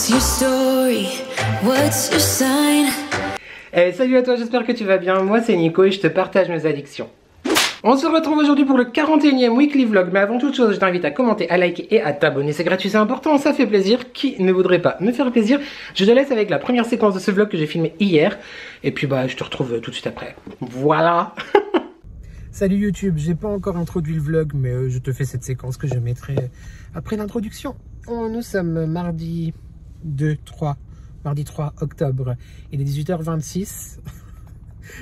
What's your story? What's your sign? Hey, salut à toi, j'espère que tu vas bien. Moi c'est Nico et je te partage mes addictions. On se retrouve aujourd'hui pour le 41e weekly vlog, mais avant toute chose je t'invite à commenter, à liker et à t'abonner, c'est gratuit, c'est important, ça fait plaisir. Qui ne voudrait pas me faire plaisir? Je te laisse avec la première séquence de ce vlog que j'ai filmé hier, et puis bah je te retrouve tout de suite après. Voilà. Salut YouTube, j'ai pas encore introduit le vlog, mais je te fais cette séquence que je mettrai après l'introduction. Nous sommes mardi 3 octobre, il est 18h26.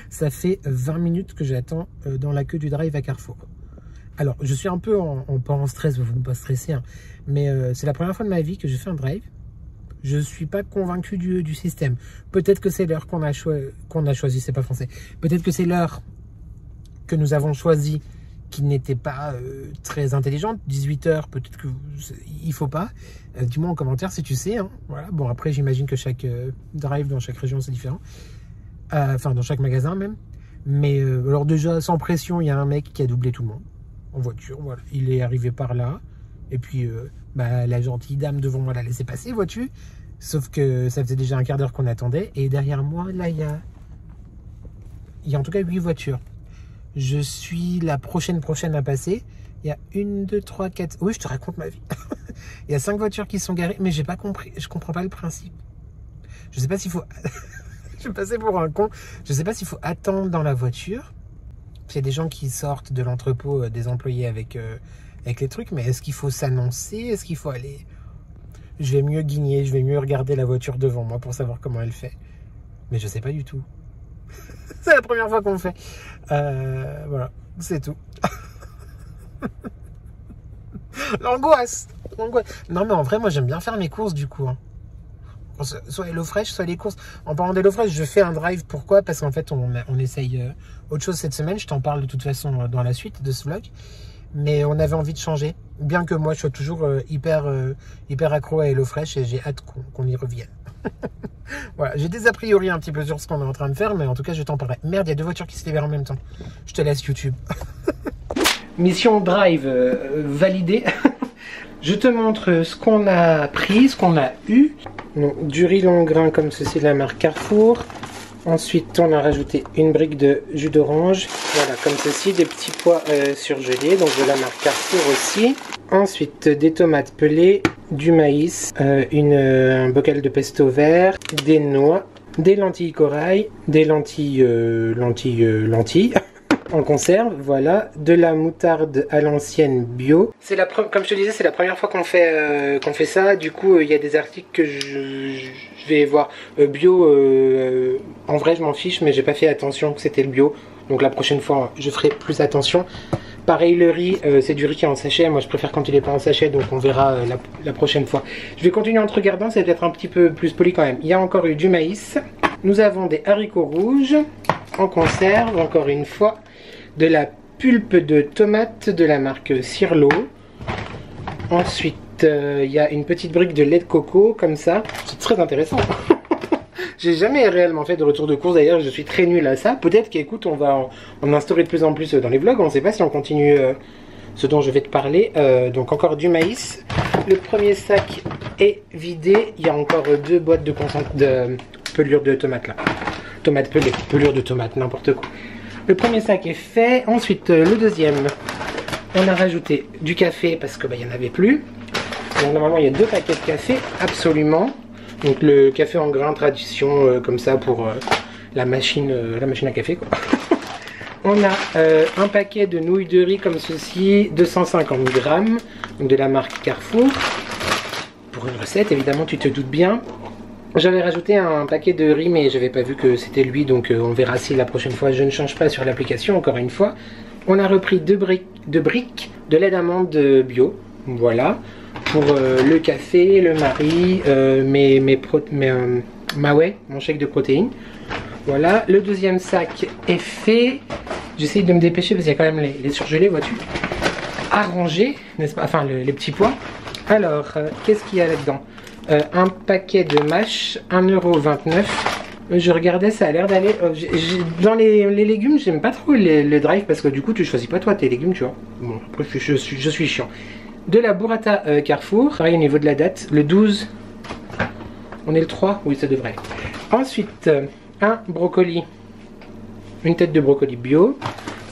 Ça fait 20 minutes que j'attends dans la queue du drive à Carrefour. Alors, je suis un peu pas en stress, vous ne pas stresser, hein, mais c'est la première fois de ma vie que je fais un drive. Je ne suis pas convaincu du système. Peut-être que c'est l'heure qu'on a choisi, c'est pas français. Peut-être que c'est l'heure que nous avons choisi qui n'était pas très intelligente. 18h, peut-être qu'il faut pas. Dis-moi en commentaire si tu sais. Hein. Voilà. Bon, après, j'imagine que chaque drive dans chaque région, c'est différent. Enfin, dans chaque magasin même. Mais alors déjà, sans pression, il y a un mec qui a doublé tout le monde en voiture. Voilà. Il est arrivé par là. Et puis, la gentille dame devant moi l'a laissé passer, vois-tu. Sauf que ça faisait déjà un quart d'heure qu'on attendait. Et derrière moi, là, il y a en tout cas 8 voitures. Je suis la prochaine à passer. Il y a 1, 2, 3, 4... Oui, je te raconte ma vie. Il y a 5 voitures qui sont garées, mais j'ai pas compris. Je comprends pas le principe. Je sais pas s'il faut... Je vais passer pour un con. Je sais pas s'il faut attendre dans la voiture. Il y a des gens qui sortent de l'entrepôt, des employés avec les trucs, mais est-ce qu'il faut s'annoncer? Est-ce qu'il faut aller... Je vais mieux guigner, je vais mieux regarder la voiture devant moi pour savoir comment elle fait. Mais je sais pas du tout. C'est la première fois qu'on le fait. Voilà, c'est tout. L'angoisse. Non mais en vrai, moi j'aime bien faire mes courses du coup. Hein. Soit HelloFresh, soit les courses. En parlant d'HelloFresh, je fais un drive. Pourquoi? Parce qu'en fait, on essaye autre chose cette semaine. Je t'en parle de toute façon dans la suite de ce vlog. Mais on avait envie de changer. Bien que moi, je sois toujours hyper accro à HelloFresh et j'ai hâte qu'on y revienne. Voilà, j'ai des a priori un petit peu sur ce qu'on est en train de faire, mais en tout cas, je t'en parlerai. Merde, il y a 2 voitures qui se libèrent en même temps. Je te laisse YouTube. Mission drive validée. Je te montre ce qu'on a pris, ce qu'on a eu. Donc, du riz long grain comme ceci de la marque Carrefour. Ensuite, on a rajouté une brique de jus d'orange. Voilà, comme ceci, des petits pois surgelés, donc de la marque Carrefour aussi. Ensuite, des tomates pelées, du maïs, un bocal de pesto vert, des noix, des lentilles corail, des lentilles en conserve, voilà, de la moutarde à l'ancienne bio. C'est comme je te disais, c'est la première fois qu'on fait ça. Du coup, il y a des articles que je vais voir bio. En vrai, je m'en fiche, mais j'ai pas fait attention que c'était le bio. Donc la prochaine fois, je ferai plus attention. Pareil, le riz, c'est du riz qui est en sachet. Moi, je préfère quand il est pas en sachet, donc on verra la prochaine fois. Je vais continuer en te regardant, c'est peut-être un petit peu plus poli quand même. Il y a encore eu du maïs. Nous avons des haricots rouges en conserve, encore une fois. De la pulpe de tomate de la marque Cirlo. Ensuite, il y a une petite brique de lait de coco, comme ça. C'est très intéressant. J'ai jamais réellement fait de retour de course, d'ailleurs, je suis très nul à ça. Peut-être qu'écoute, on va en instaurer de plus en plus dans les vlogs. On ne sait pas si on continue ce dont je vais te parler. Donc encore du maïs. Le premier sac est vidé. Il y a encore 2 boîtes de pelure de tomate là. Tomate pelée, pelure de tomate, n'importe quoi. Le premier sac est fait. Ensuite, le deuxième, on a rajouté du café parce que il n'y en avait plus. Donc normalement, il y a 2 paquets de café, absolument. Donc le café en grains tradition, comme ça pour la machine à café, quoi. On a un paquet de nouilles de riz comme ceci, 250 grammes, donc de la marque Carrefour. Pour une recette, évidemment, tu te doutes bien. J'avais rajouté un paquet de riz, mais je n'avais pas vu que c'était lui, donc on verra si la prochaine fois je ne change pas sur l'application, encore une fois. On a repris 2 briques de lait d'amande bio, voilà, pour le café, le mari, mon shake de protéines. Voilà, le deuxième sac est fait. J'essaye de me dépêcher parce qu'il y a quand même les surgelés, vois-tu. Arrangés, n'est-ce pas? Enfin, les petits pois. Alors, qu'est-ce qu'il y a là-dedans? Un paquet de mâches, 1,29 €. Je regardais, ça a l'air d'aller... dans les légumes, j'aime pas trop le drive parce que du coup, tu choisis pas toi tes légumes, tu vois. Bon, après, je suis chiant. De la burrata Carrefour, pareil au niveau de la date, le 12 On est le 3? Oui, ça devrait. Ensuite, un brocoli. Une tête de brocoli bio.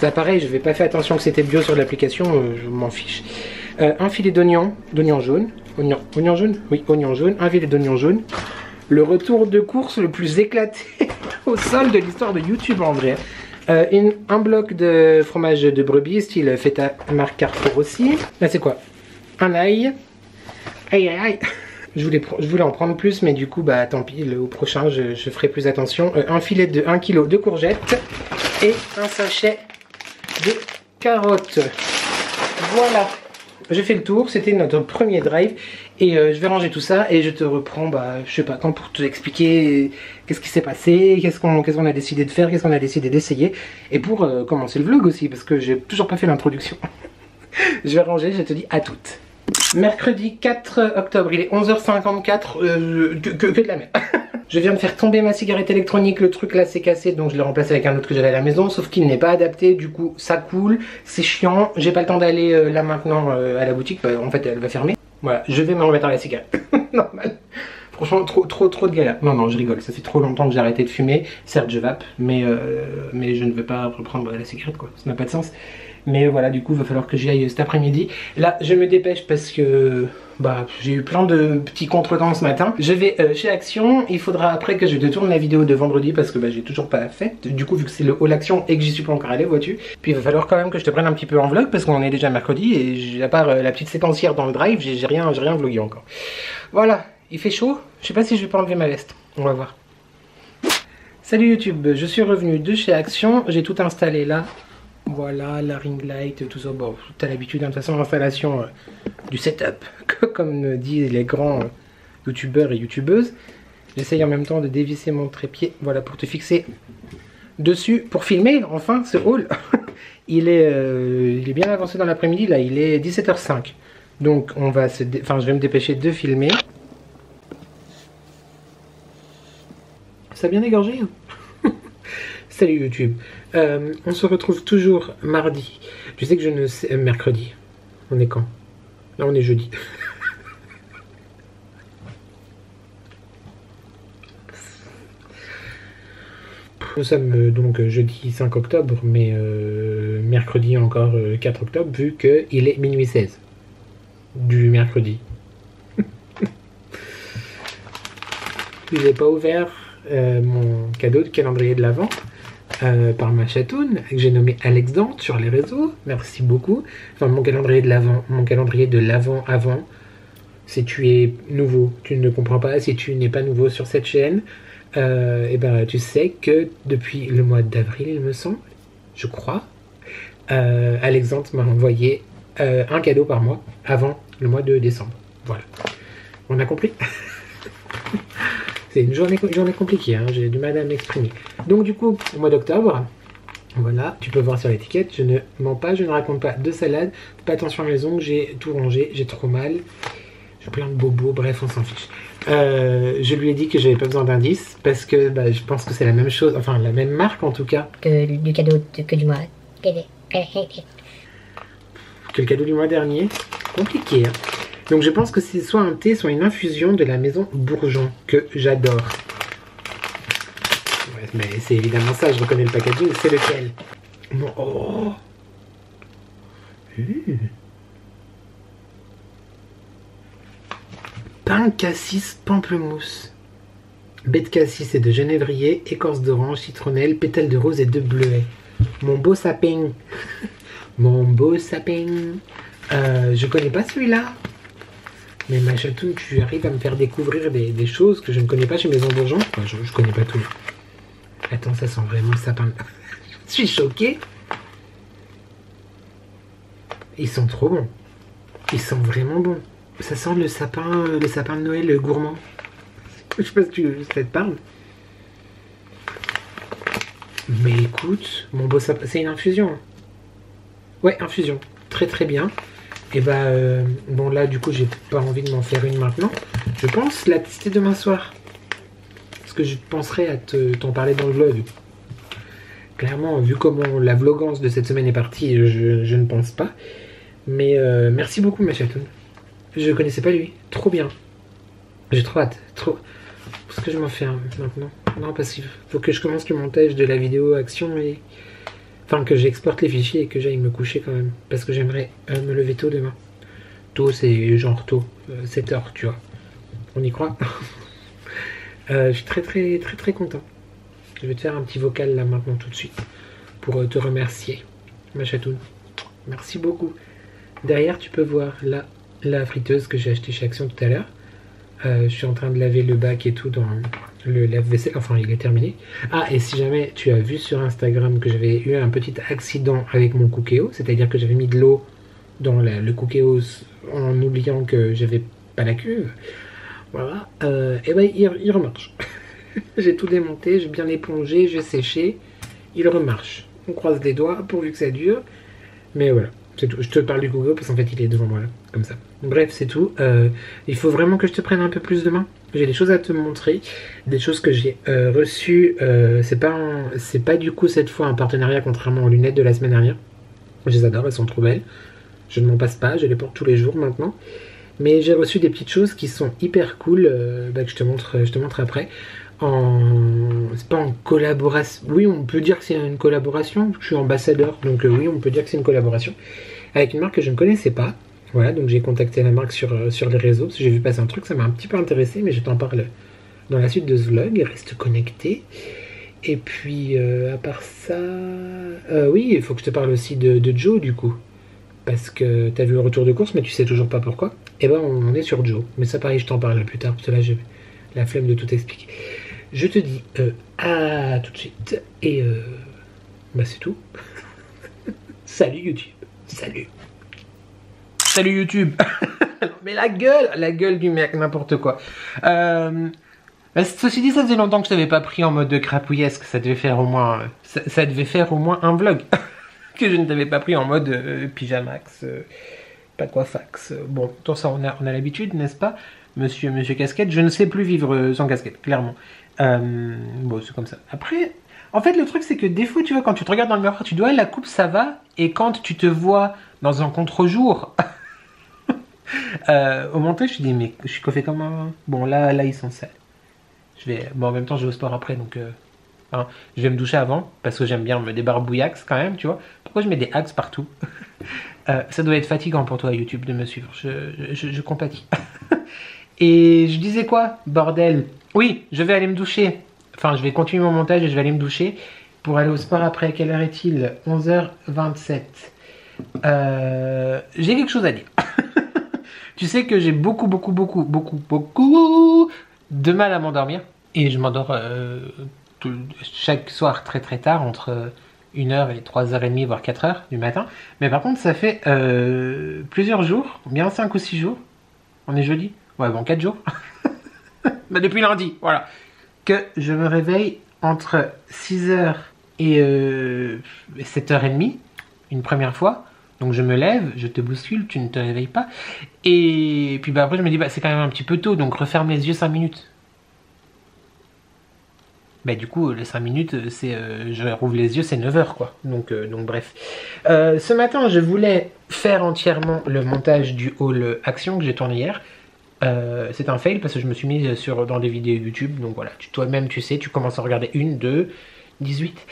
Ça pareil, je vais pas faire attention que c'était bio sur l'application, je m'en fiche. Un filet d'oignon jaune. Oignon jaune? Oui, oignon jaune. Un filet d'oignon jaune. Le retour de course le plus éclaté au sol de l'histoire de YouTube en vrai. Un bloc de fromage de brebis, style feta marque Carrefour aussi. Là c'est quoi? Un ail. Aïe aïe aïe. Je voulais en prendre plus, mais du coup, bah tant pis, au prochain je ferai plus attention. Un filet de 1 kg de courgettes et un sachet de carottes. Voilà. J'ai fait le tour, c'était notre premier drive et je vais ranger tout ça et je te reprends, bah, je sais pas quand pour te expliquer qu'est-ce qui s'est passé, qu'est-ce qu'on a décidé de faire, qu'est-ce qu'on a décidé d'essayer et pour commencer le vlog aussi parce que j'ai toujours pas fait l'introduction. Je vais ranger, je te dis à toutes. Mercredi 4 octobre, il est 11h54, que de la merde. Je viens de faire tomber ma cigarette électronique, le truc là s'est cassé donc je l'ai remplacé avec un autre que j'avais à la maison, sauf qu'il n'est pas adapté, du coup ça coule, c'est chiant, j'ai pas le temps d'aller là maintenant à la boutique, bah, en fait elle va fermer. Voilà, je vais me remettre à la cigarette, normal. Franchement trop de galère. Non je rigole, ça fait trop longtemps que j'ai arrêté de fumer, certes je vape, mais je ne veux pas reprendre la cigarette quoi, ça n'a pas de sens. Mais voilà, du coup, il va falloir que j'y aille cet après-midi. Là, je me dépêche parce que bah, j'ai eu plein de petits contretemps ce matin. Je vais chez Action. Il faudra après que je te tourne la vidéo de vendredi parce que bah, j'ai toujours pas faite. Du coup, vu que c'est le All Action et que j'y suis pas encore allé, vois-tu. Puis il va falloir quand même que je te prenne un petit peu en vlog parce qu'on est déjà mercredi et à part la petite séquencière dans le drive, j'ai rien vlogué encore. Voilà, il fait chaud. Je sais pas si je vais pas enlever ma veste. On va voir. Salut YouTube, je suis revenu de chez Action. J'ai tout installé là. Voilà, la ring light, tout ça. Bon, t'as l'habitude, de toute façon, l'installation du setup, comme disent les grands youtubeurs et youtubeuses. J'essaye en même temps de dévisser mon trépied, voilà, pour te fixer dessus, pour filmer, enfin, ce haul. il est bien avancé dans l'après-midi, là, il est 17h05. Donc, je vais me dépêcher de filmer. Ça a bien égorgé, hein. Salut YouTube, on se retrouve toujours mardi. Je sais que je ne sais... mercredi. On est quand? Là on est jeudi. Nous sommes donc jeudi 5 octobre, mais mercredi encore 4 octobre, vu qu'il est minuit 16 du mercredi. Je n'ai pas ouvert mon cadeau de calendrier de l'Avent. Par ma chatoune, que j'ai nommé Alex Dante sur les réseaux, merci beaucoup. Enfin, mon calendrier de l'Avent avant. Si tu es nouveau, tu ne comprends pas, si tu n'es pas nouveau sur cette chaîne, et ben tu sais que depuis le mois d'avril, il me semble, je crois, Alex Dante m'a envoyé un cadeau par mois avant le mois de décembre. Voilà. On a compris? C'est une journée compliquée, hein, j'ai du mal à m'exprimer. Donc du coup, au mois d'octobre, voilà, tu peux voir sur l'étiquette, je ne mens pas, je ne raconte pas de salade. Fais pas attention à mes ongles, j'ai tout rangé, j'ai trop mal. J'ai plein de bobos, bref, on s'en fiche. Je lui ai dit que j'avais pas besoin d'indice, parce que bah, je pense que c'est la même chose, enfin la même marque en tout cas. Que du cadeau que du mois. Que le cadeau du mois dernier. Compliqué, hein. Donc je pense que c'est soit un thé, soit une infusion de la maison Bourgeon, que j'adore. Ouais, mais c'est évidemment ça, je reconnais le packaging, c'est lequel? Bon, oh. Pain cassis pamplemousse. Baie de cassis et de genévrier, écorce d'orange, citronnelle, pétales de rose et de bleuet. Mon beau sapin. Mon beau sapin. Je connais pas celui-là. Mais ma chatoune, tu arrives à me faire découvrir des choses que je ne connais pas chez Maison Bourgeon. Enfin, je connais pas tout. Attends, ça sent vraiment le sapin. Je suis choquée. Ils sont trop bons. Ils sont vraiment bons. Ça sent le sapin de Noël gourmand. Je sais pas si ça te parle. Mais écoute, mon beau sapin, c'est une infusion. Ouais, infusion. Très très bien. Et bah, bon là du coup j'ai pas envie de m'en faire une maintenant. Je pense la tester demain soir. Parce que je penserai à t'en parler dans le vlog. Clairement, vu comment la vlogance de cette semaine est partie, je ne pense pas. Mais merci beaucoup ma chatoune. Je connaissais pas lui. Trop bien. J'ai trop hâte. Est-ce que je m'en fais un maintenant? Non, parce qu'il faut que je commence le montage de la vidéo action et... Enfin, que j'exporte les fichiers et que j'aille me coucher quand même. Parce que j'aimerais me lever tôt demain. Tôt, c'est genre tôt. 7 heures, tu vois. On y croit. Je suis très content. Je vais te faire un petit vocal là maintenant tout de suite. Pour te remercier, ma chatoune. Merci beaucoup. Derrière, tu peux voir la friteuse que j'ai achetée chez Action tout à l'heure. Je suis en train de laver le bac et tout dans le lave-vaisselle. Enfin, il est terminé. Ah, et si jamais tu as vu sur Instagram que j'avais eu un petit accident avec mon Cookéo, c'est-à-dire que j'avais mis de l'eau dans le Cookéo en oubliant que j'avais pas la cuve. Voilà. Et ben, il remarche. J'ai tout démonté, j'ai bien épongé, j'ai séché. Il remarche. On croise les doigts pourvu que ça dure. Mais voilà. C'est tout. Je te parle du Google parce qu'en fait il est devant moi là, comme ça. Bref, c'est tout. Il faut vraiment que je te prenne un peu plus de main. J'ai des choses à te montrer, des choses que j'ai reçues. C'est pas du coup cette fois un partenariat contrairement aux lunettes de la semaine dernière. Je les adore, elles sont trop belles. Je ne m'en passe pas, je les porte tous les jours maintenant. Mais j'ai reçu des petites choses qui sont hyper cool, que je te montre après. C'est pas en collaboration. Oui, on peut dire que c'est une collaboration. Je suis ambassadeur, donc oui, on peut dire que c'est une collaboration avec une marque que je ne connaissais pas. Voilà, donc j'ai contacté la marque sur les réseaux parce que j'ai vu passer un truc, ça m'a un petit peu intéressé, mais je t'en parle dans la suite de ce vlog. Reste connecté. Et puis à part ça, oui, il faut que je te parle aussi de Joe du coup, parce que t'as vu le retour de course, mais tu sais toujours pas pourquoi. Et ben on est sur Joe, mais ça pareil, je t'en parle plus tard parce que là j'ai la flemme de tout expliquer. Je te dis à tout de suite et bah c'est tout. Salut YouTube. Salut. Salut YouTube. Mais la gueule du mec, n'importe quoi. Ceci dit, ça faisait longtemps que je t'avais pas pris en mode crapouillesque. Ça devait faire au moins, ça devait faire au moins un vlog que je ne t'avais pas pris en mode pyjamax, pas quoi fax. Bon, tout ça on a l'habitude, n'est-ce pas, monsieur casquette. Je ne sais plus vivre sans casquette, clairement. Bon, c'est comme ça. Après, en fait, le truc, c'est que des fois, tu vois, quand tu te regardes dans le miroir, tu dois, la coupe, ça va. Et quand tu te vois dans un contre-jour, au montage, je te dis, mais je suis coiffé comme un... Bon, là, ils sont sales. Bon, en même temps, je vais au sport après, donc... Hein, je vais me doucher avant, parce que j'aime bien me débarbouiller axe quand même, tu vois. Pourquoi je mets des axes partout? Ça doit être fatigant pour toi, YouTube, de me suivre. Je compatis. Et je disais quoi, bordel? Oui, je vais aller me doucher. Enfin, je vais continuer mon montage et je vais aller me doucher pour aller au sport après. Quelle heure est-il? 11h27. J'ai quelque chose à dire. Tu sais que j'ai beaucoup de mal à m'endormir. Et je m'endors chaque soir très tard, entre 1h et 3h30, voire 4h du matin. Mais par contre, ça fait plusieurs jours, bien 5 ou 6 jours. On est jeudi? Ouais, bon, 4 jours. Bah, depuis lundi, voilà. Que je me réveille entre 6h et 7h30, une première fois. Donc je me lève, je te bouscule, tu ne te réveilles pas. Et puis bah, après je me dis, bah, c'est quand même un petit peu tôt, donc referme les yeux 5 minutes. Bah du coup, les 5 minutes, c'est je rouvre les yeux, c'est 9h quoi. Donc bref. Ce matin, je voulais faire entièrement le montage du haul action que j'ai tourné hier. C'est un fail parce que je me suis mis dans des vidéos YouTube. Donc voilà, toi-même tu sais, tu commences à regarder 1, 2, 18.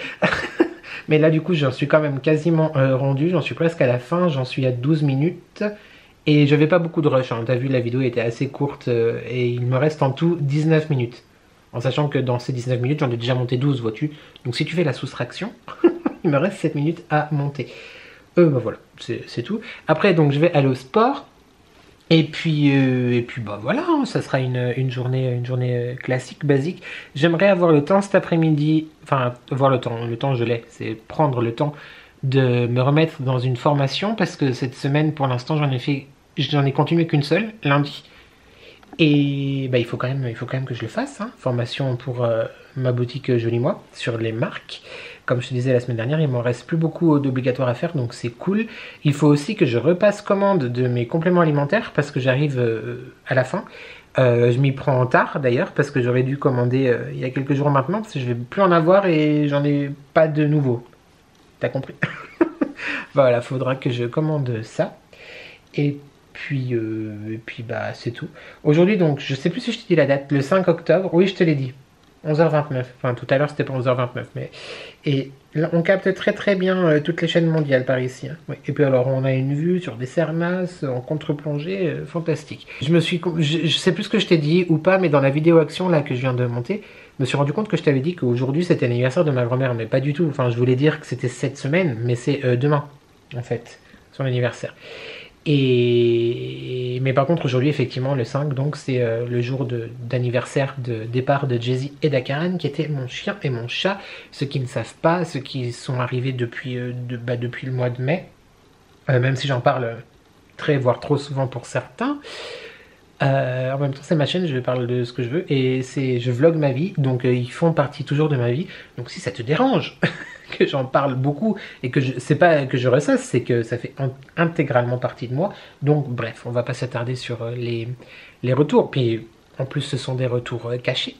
Mais là du coup, j'en suis quand même quasiment rendu. J'en suis presque à la fin, j'en suis à 12 minutes. Et j'avais pas beaucoup de rush, hein. T'as vu, la vidéo était assez courte et il me reste en tout 19 minutes. En sachant que dans ces 19 minutes, j'en ai déjà monté 12, vois-tu. Donc si tu fais la soustraction, il me reste 7 minutes à monter. Bah voilà, c'est tout. Après, donc je vais aller au sport. Et puis bah voilà, hein, ça sera une journée classique, basique. J'aimerais avoir le temps cet après-midi, enfin avoir le temps je l'ai, c'est prendre le temps de me remettre dans une formation parce que cette semaine, pour l'instant, j'en ai continué qu'une seule, lundi. Et bah, il faut quand même que je le fasse, hein. Formation pour ma boutique Joli Moi sur les marques. Comme je te disais la semaine dernière, il m'en reste plus beaucoup d'obligatoires à faire, donc c'est cool. Il faut aussi que je repasse commande de mes compléments alimentaires parce que j'arrive à la fin. Je m'y prends tard d'ailleurs parce que j'aurais dû commander il y a quelques jours maintenant parce que je vais plus en avoir et j'en ai pas de nouveau. T'as compris? Voilà, faudra que je commande ça. Et Et puis bah c'est tout. Aujourd'hui donc, je sais plus si je t'ai dit la date, le 5 octobre, oui je te l'ai dit. 11h29, enfin tout à l'heure c'était pas 11h29 mais... Et là, on capte très très bien toutes les chaînes mondiales par ici. Hein. Oui. Et puis alors on a une vue sur des Cernas en contre-plongée, fantastique. Je sais plus ce que je t'ai dit ou pas, mais dans la vidéo action là que je viens de monter, je me suis rendu compte que je t'avais dit qu'aujourd'hui c'était l'anniversaire de ma grand-mère, mais pas du tout. Enfin je voulais dire que c'était cette semaine, mais c'est demain en fait, son anniversaire. Mais par contre aujourd'hui effectivement le 5 donc c'est le jour d'anniversaire de départ de Jay-Z et d'Akaran qui étaient mon chien et mon chat. Ceux qui ne savent pas, ceux qui sont arrivés depuis, depuis le mois de mai, même si j'en parle très voire trop souvent pour certains. En même temps c'est ma chaîne, je parle de ce que je veux et je vlog ma vie, donc ils font partie toujours de ma vie. Donc si ça te dérange que j'en parle beaucoup et que c'est pas que je ressasse, c'est que ça fait intégralement partie de moi. Donc bref, on va pas s'attarder sur les retours. Puis en plus ce sont des retours cachés.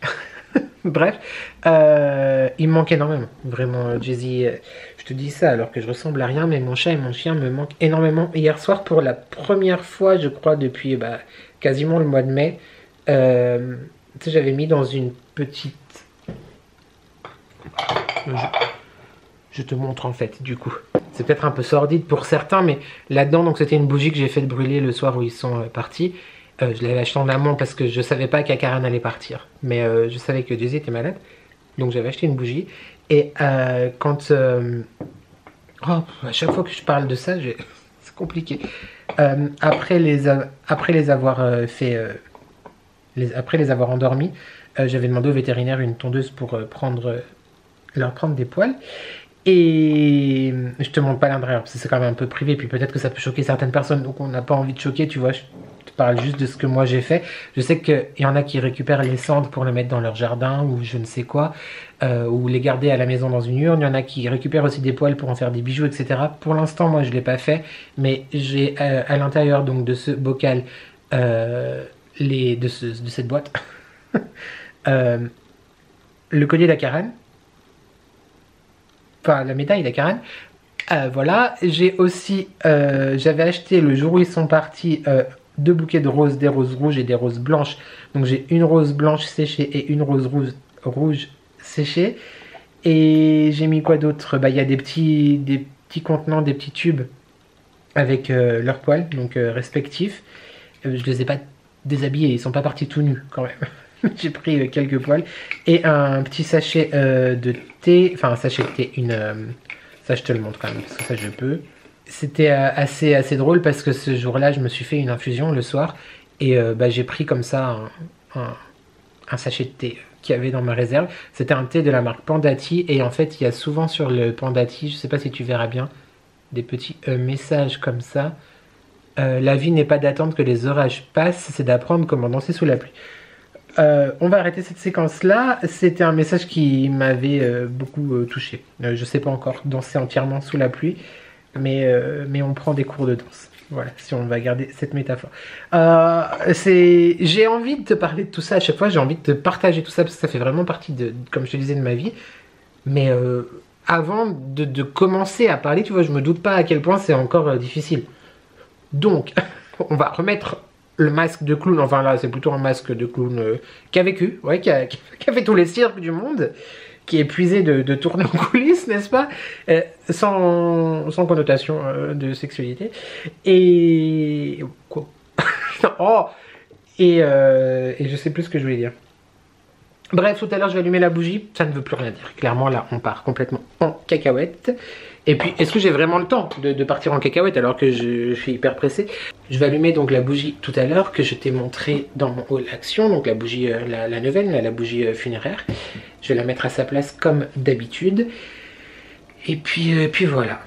Bref, il me manque énormément. Vraiment, Jay-Z, je te dis ça alors que je ressemble à rien, mais mon chat et mon chien me manquent énormément. Hier soir, pour la première fois, je crois, depuis quasiment le mois de mai, tu sais, j'avais mis dans une petite... Je te montre en fait, du coup. C'est peut-être un peu sordide pour certains, mais là-dedans, donc c'était une bougie que j'ai fait brûler le soir où ils sont partis. Je l'avais acheté en amont parce que je savais pas qu'Akaran allait partir. Mais je savais que Jay-Z était malade. Donc j'avais acheté une bougie. Et quand... Oh, à chaque fois que je parle de ça, c'est compliqué. Après les avoir fait... après les avoir endormis, j'avais demandé au vétérinaire une tondeuse pour leur prendre des poils. Et je te montre pas l'intérieur parce que c'est quand même un peu privé, puis peut-être que ça peut choquer certaines personnes, donc on n'a pas envie de choquer, tu vois. Je te parle juste de ce que moi j'ai fait. Je sais qu'il y en a qui récupèrent les cendres pour les mettre dans leur jardin ou je ne sais quoi, ou les garder à la maison dans une urne. Il y en a qui récupèrent aussi des poils pour en faire des bijoux, etc. Pour l'instant, moi je l'ai pas fait, mais j'ai à l'intérieur donc de ce bocal, de cette boîte, le collier d'Akaran. Enfin, la médaille d'Akaran. Voilà, j'ai aussi, j'avais acheté le jour où ils sont partis 2 bouquets de roses, des roses rouges et des roses blanches. Donc j'ai une rose blanche séchée et une rose rouge séchée. Et j'ai mis quoi d'autre? Bah, il y a des petits contenants, des petits tubes avec leurs poils, donc respectifs. Je les ai pas déshabillés, ils sont pas partis tout nus quand même. J'ai pris quelques poils et un petit sachet de thé, enfin un sachet de thé, ça je te le montre quand même parce que ça je peux. C'était assez drôle parce que ce jour-là je me suis fait une infusion le soir et j'ai pris comme ça un sachet de thé qu'il y avait dans ma réserve. C'était un thé de la marque Pandati et en fait il y a souvent sur le Pandati, je sais pas si tu verras bien, des petits messages comme ça. La vie n'est pas d'attendre que les orages passent, c'est d'apprendre comment danser sous la pluie. On va arrêter cette séquence là. C'était un message qui m'avait beaucoup touché. Je sais pas encore danser entièrement sous la pluie, mais on prend des cours de danse. Voilà, si on va garder cette métaphore. J'ai envie de te parler de tout ça à chaque fois, j'ai envie de te partager tout ça parce que ça fait vraiment partie de, comme je te disais, de ma vie. Mais avant de commencer à parler, tu vois, je me doute pas à quel point c'est encore difficile. Donc, on va remettre le masque de clown, enfin là c'est plutôt un masque de clown qui a vécu, ouais, qui a fait tous les cirques du monde, qui est épuisé de tourner en coulisses, n'est-ce pas, sans connotation de sexualité. Et... quoi? Oh, et je sais plus ce que je voulais dire. Bref, tout à l'heure je vais allumer la bougie, ça ne veut plus rien dire. Clairement là on part complètement en cacahuète. Et puis est-ce que j'ai vraiment le temps de partir en cacahuète alors que je suis hyper pressé? Je vais allumer donc la bougie tout à l'heure que je t'ai montré dans mon hall action. Donc la bougie, la neuvaine, la bougie funéraire. Je vais la mettre à sa place comme d'habitude. Et puis voilà.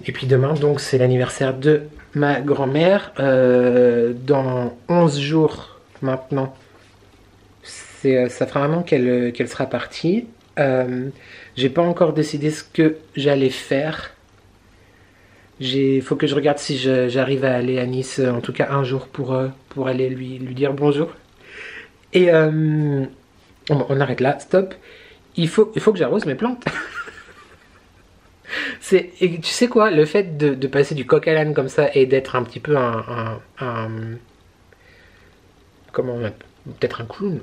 Et puis demain donc c'est l'anniversaire de ma grand-mère. Dans 11 jours maintenant. Ça fera un an qu'elle sera partie. J'ai pas encore décidé ce que j'allais faire. Faut que je regarde si j'arrive à aller à Nice, en tout cas un jour pour aller lui dire bonjour. Et on arrête là, stop. Il faut que j'arrose mes plantes. Et tu sais quoi, le fait de passer du coq à l'âne comme ça et d'être un petit peu comment on appelle, peut-être un clown.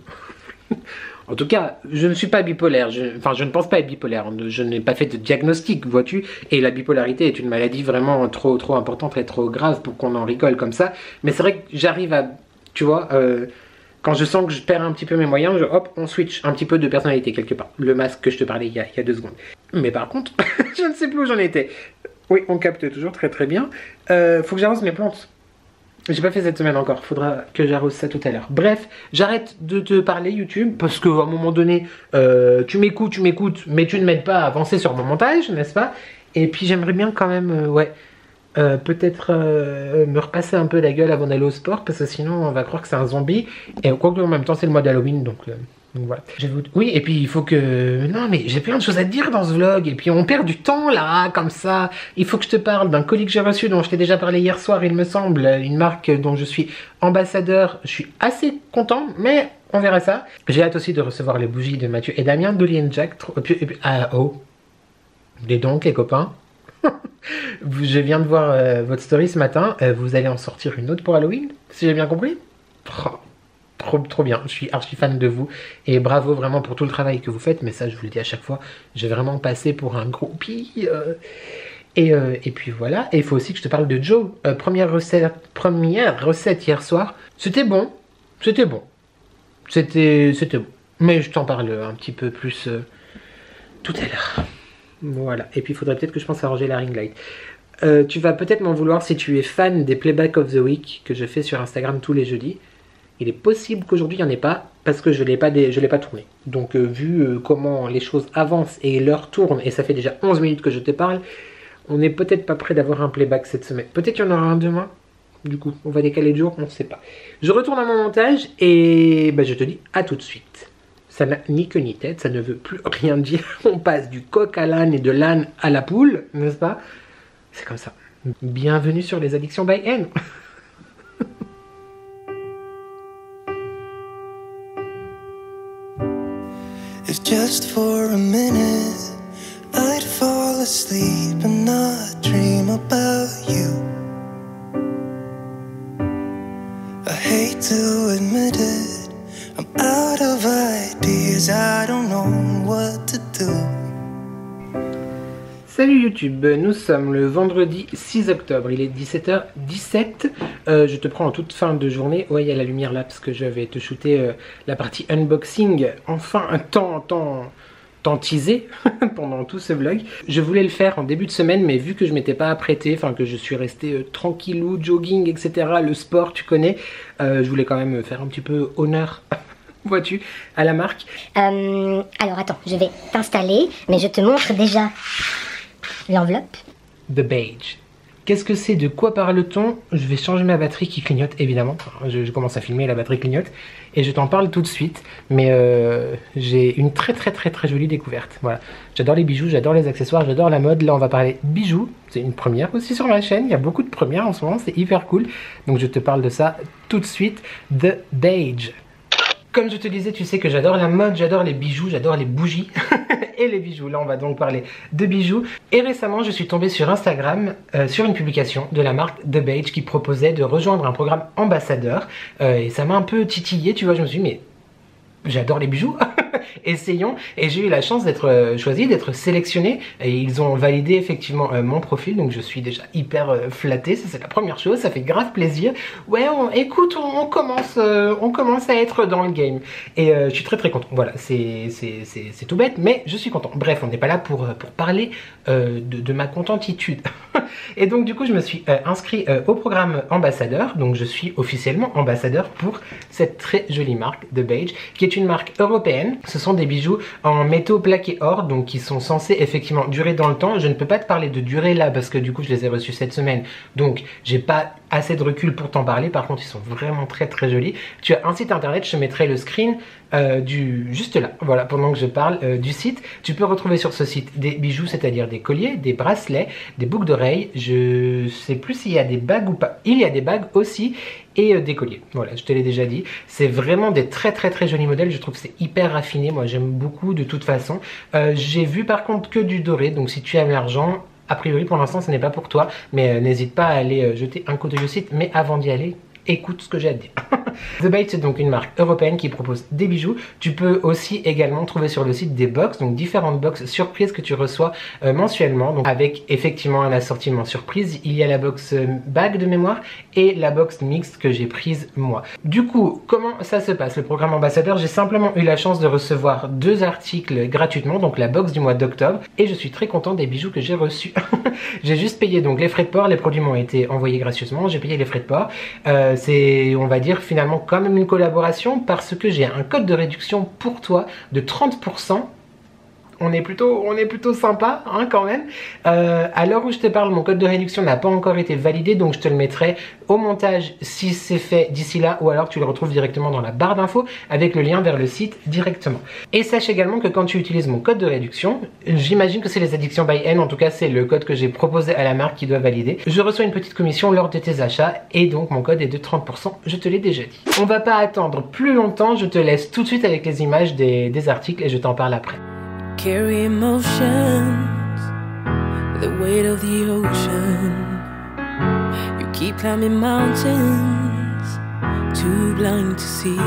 En tout cas, je ne suis pas bipolaire, enfin je ne pense pas être bipolaire, je n'ai pas fait de diagnostic, vois-tu, et la bipolarité est une maladie vraiment trop importante et trop grave pour qu'on en rigole comme ça, mais c'est vrai que j'arrive à, tu vois, quand je sens que je perds un petit peu mes moyens, hop, on switch un petit peu de personnalité quelque part. Le masque que je te parlais il y a 2 secondes. Mais par contre, je ne sais plus où j'en étais. Oui, on capte toujours très très bien. Faut que j'arrose mes plantes. J'ai pas fait cette semaine encore, faudra que j'arrose ça tout à l'heure. Bref, j'arrête de te parler YouTube parce qu'à un moment donné, tu m'écoutes, mais tu ne m'aides pas à avancer sur mon montage, n'est-ce pas? Et puis j'aimerais bien quand même, peut-être me repasser un peu la gueule avant d'aller au sport parce que sinon on va croire que c'est un zombie. Et quoi que en même temps c'est le mois d'Halloween donc voilà. Oui, et puis il faut que... Non mais j'ai plein de choses à te dire dans ce vlog et puis on perd du temps là, comme ça. Il faut que je te parle d'un colis que j'ai reçu dont je t'ai déjà parlé hier soir il me semble. Une marque dont je suis ambassadeur. Je suis assez content mais on verra ça. J'ai hâte aussi de recevoir les bougies de Mathieu et Damien, d'Oli & Jack. Dis donc les copains. Je viens de voir votre story ce matin. Vous allez en sortir une autre pour Halloween, si j'ai bien compris. Trop bien, je suis archi fan de vous et bravo vraiment pour tout le travail que vous faites, mais ça je vous le dis à chaque fois, je vais vraiment passer pour un groupie et puis voilà. Et il faut aussi que je te parle de Joe, première recette hier soir, c'était bon, c'était bon, mais je t'en parle un petit peu plus tout à l'heure. Voilà, et puis il faudrait peut-être que je pense à ranger la ring light. Tu vas peut-être m'en vouloir si tu es fan des Playback of the Week que je fais sur Instagram tous les jeudis. Il est possible qu'aujourd'hui il n'y en ait pas parce que je l'ai pas tourné. Donc vu comment les choses avancent et l'heure tourne et ça fait déjà 11 minutes que je te parle, on n'est peut-être pas prêt d'avoir un playback cette semaine. Peut-être qu'il y en aura un demain. Du coup, on va décaler le jour, on ne sait pas. Je retourne à mon montage et je te dis à tout de suite. Ça n'a ni queue ni tête, ça ne veut plus rien dire. On passe du coq à l'âne et de l'âne à la poule, n'est-ce pas? C'est comme ça. Bienvenue sur les addictions by N. If just for a minute I'd fall asleep and not dream about you. I hate to admit it, I'm out of ideas, I don't know what to do. Salut YouTube, nous sommes le vendredi 6 octobre, il est 17h17, je te prends en toute fin de journée, ouais il y a la lumière là parce que je vais te shooter la partie unboxing, enfin un tant teasé pendant tout ce vlog. Je voulais le faire en début de semaine mais vu que je m'étais pas apprêté, enfin que je suis resté tranquillou, jogging etc, le sport tu connais, je voulais quand même faire un petit peu honneur. Vois-tu, à la marque. Alors attends, je vais t'installer, mais je te montre déjà l'enveloppe. The Beige. Qu'est-ce que c'est? De quoi parle-t-on? Je vais changer ma batterie qui clignote évidemment. Je commence à filmer, la batterie clignote. Et je t'en parle tout de suite. Mais j'ai une très jolie découverte. Voilà. J'adore les bijoux, j'adore les accessoires, j'adore la mode. Là on va parler bijoux. C'est une première aussi sur ma chaîne. Il y a beaucoup de premières en ce moment, c'est hyper cool. Donc je te parle de ça tout de suite. The Beige. Comme je te disais, tu sais que j'adore la mode, j'adore les bijoux, j'adore les bougies et les bijoux. Là, on va donc parler de bijoux. Et récemment, je suis tombée sur Instagram sur une publication de la marque The Beige qui proposait de rejoindre un programme ambassadeur. Et ça m'a un peu titillé, tu vois, je me suis dit, mais j'adore les bijoux, essayons. Et j'ai eu la chance d'être choisi, d'être sélectionné. Et ils ont validé effectivement mon profil, donc je suis déjà hyper flatté. Ça c'est la première chose, ça fait grave plaisir. Ouais, écoute, on commence à être dans le game. Et je suis très content. Voilà, c'est tout bête, mais je suis content. Bref, on n'est pas là pour parler de ma contentitude. Et donc du coup, je me suis inscrit au programme ambassadeur. Donc je suis officiellement ambassadeur pour cette très jolie marque The Beige, qui est une marque européenne. Ce sont des bijoux en métaux plaqués or, donc qui sont censés effectivement durer dans le temps. Je ne peux pas te parler de durée là parce que du coup je les ai reçus cette semaine, donc j'ai pas assez de recul pour t'en parler. Par contre ils sont vraiment très jolis. Tu as un site internet, je te mettrai le screen juste là, voilà, pendant que je parle du site. Tu peux retrouver sur ce site des bijoux, c'est-à-dire des colliers, des bracelets, des boucles d'oreilles. Je sais plus s'il y a des bagues ou pas. Il y a des bagues aussi et des colliers. Voilà, je te l'ai déjà dit. C'est vraiment des très jolis modèles. Je trouve que c'est hyper raffiné. Moi, j'aime beaucoup de toute façon. J'ai vu par contre que du doré. Donc si tu aimes l'argent, a priori pour l'instant ce n'est pas pour toi. Mais n'hésite pas à aller jeter un coup d'œil au site. Mais avant d'y aller, écoute ce que j'ai à te dire. The Bait, c'est donc une marque européenne qui propose des bijoux. Tu peux aussi également trouver sur le site des box, donc différentes box surprises que tu reçois mensuellement, donc avec effectivement un assortiment surprise. Il y a la box bague de mémoire et la box mixte que j'ai prise moi. Du coup, comment ça se passe le programme ambassadeur? J'ai simplement eu la chance de recevoir 2 articles gratuitement, donc la box du mois d'octobre, et je suis très content des bijoux que j'ai reçus. J'ai juste payé donc les frais de port, les produits m'ont été envoyés gracieusement, j'ai payé les frais de port. C'est, on va dire, finalement quand même une collaboration parce que j'ai un code de réduction pour toi de 30%. On est plutôt sympa hein, quand même. À l'heure où je te parle, mon code de réduction n'a pas encore été validé, donc je te le mettrai au montage si c'est fait d'ici là, ou alors tu le retrouves directement dans la barre d'infos avec le lien vers le site directement. Et sache également que quand tu utilises mon code de réduction, j'imagine que c'est les Addictions by N, en tout cas c'est le code que j'ai proposé à la marque qui doit valider. Je reçois une petite commission lors de tes achats et donc mon code est de 30%, je te l'ai déjà dit. On va pas attendre plus longtemps, je te laisse tout de suite avec les images des articles et je t'en parle après. Carry emotions, the weight of the ocean. You keep climbing mountains, too blind to see.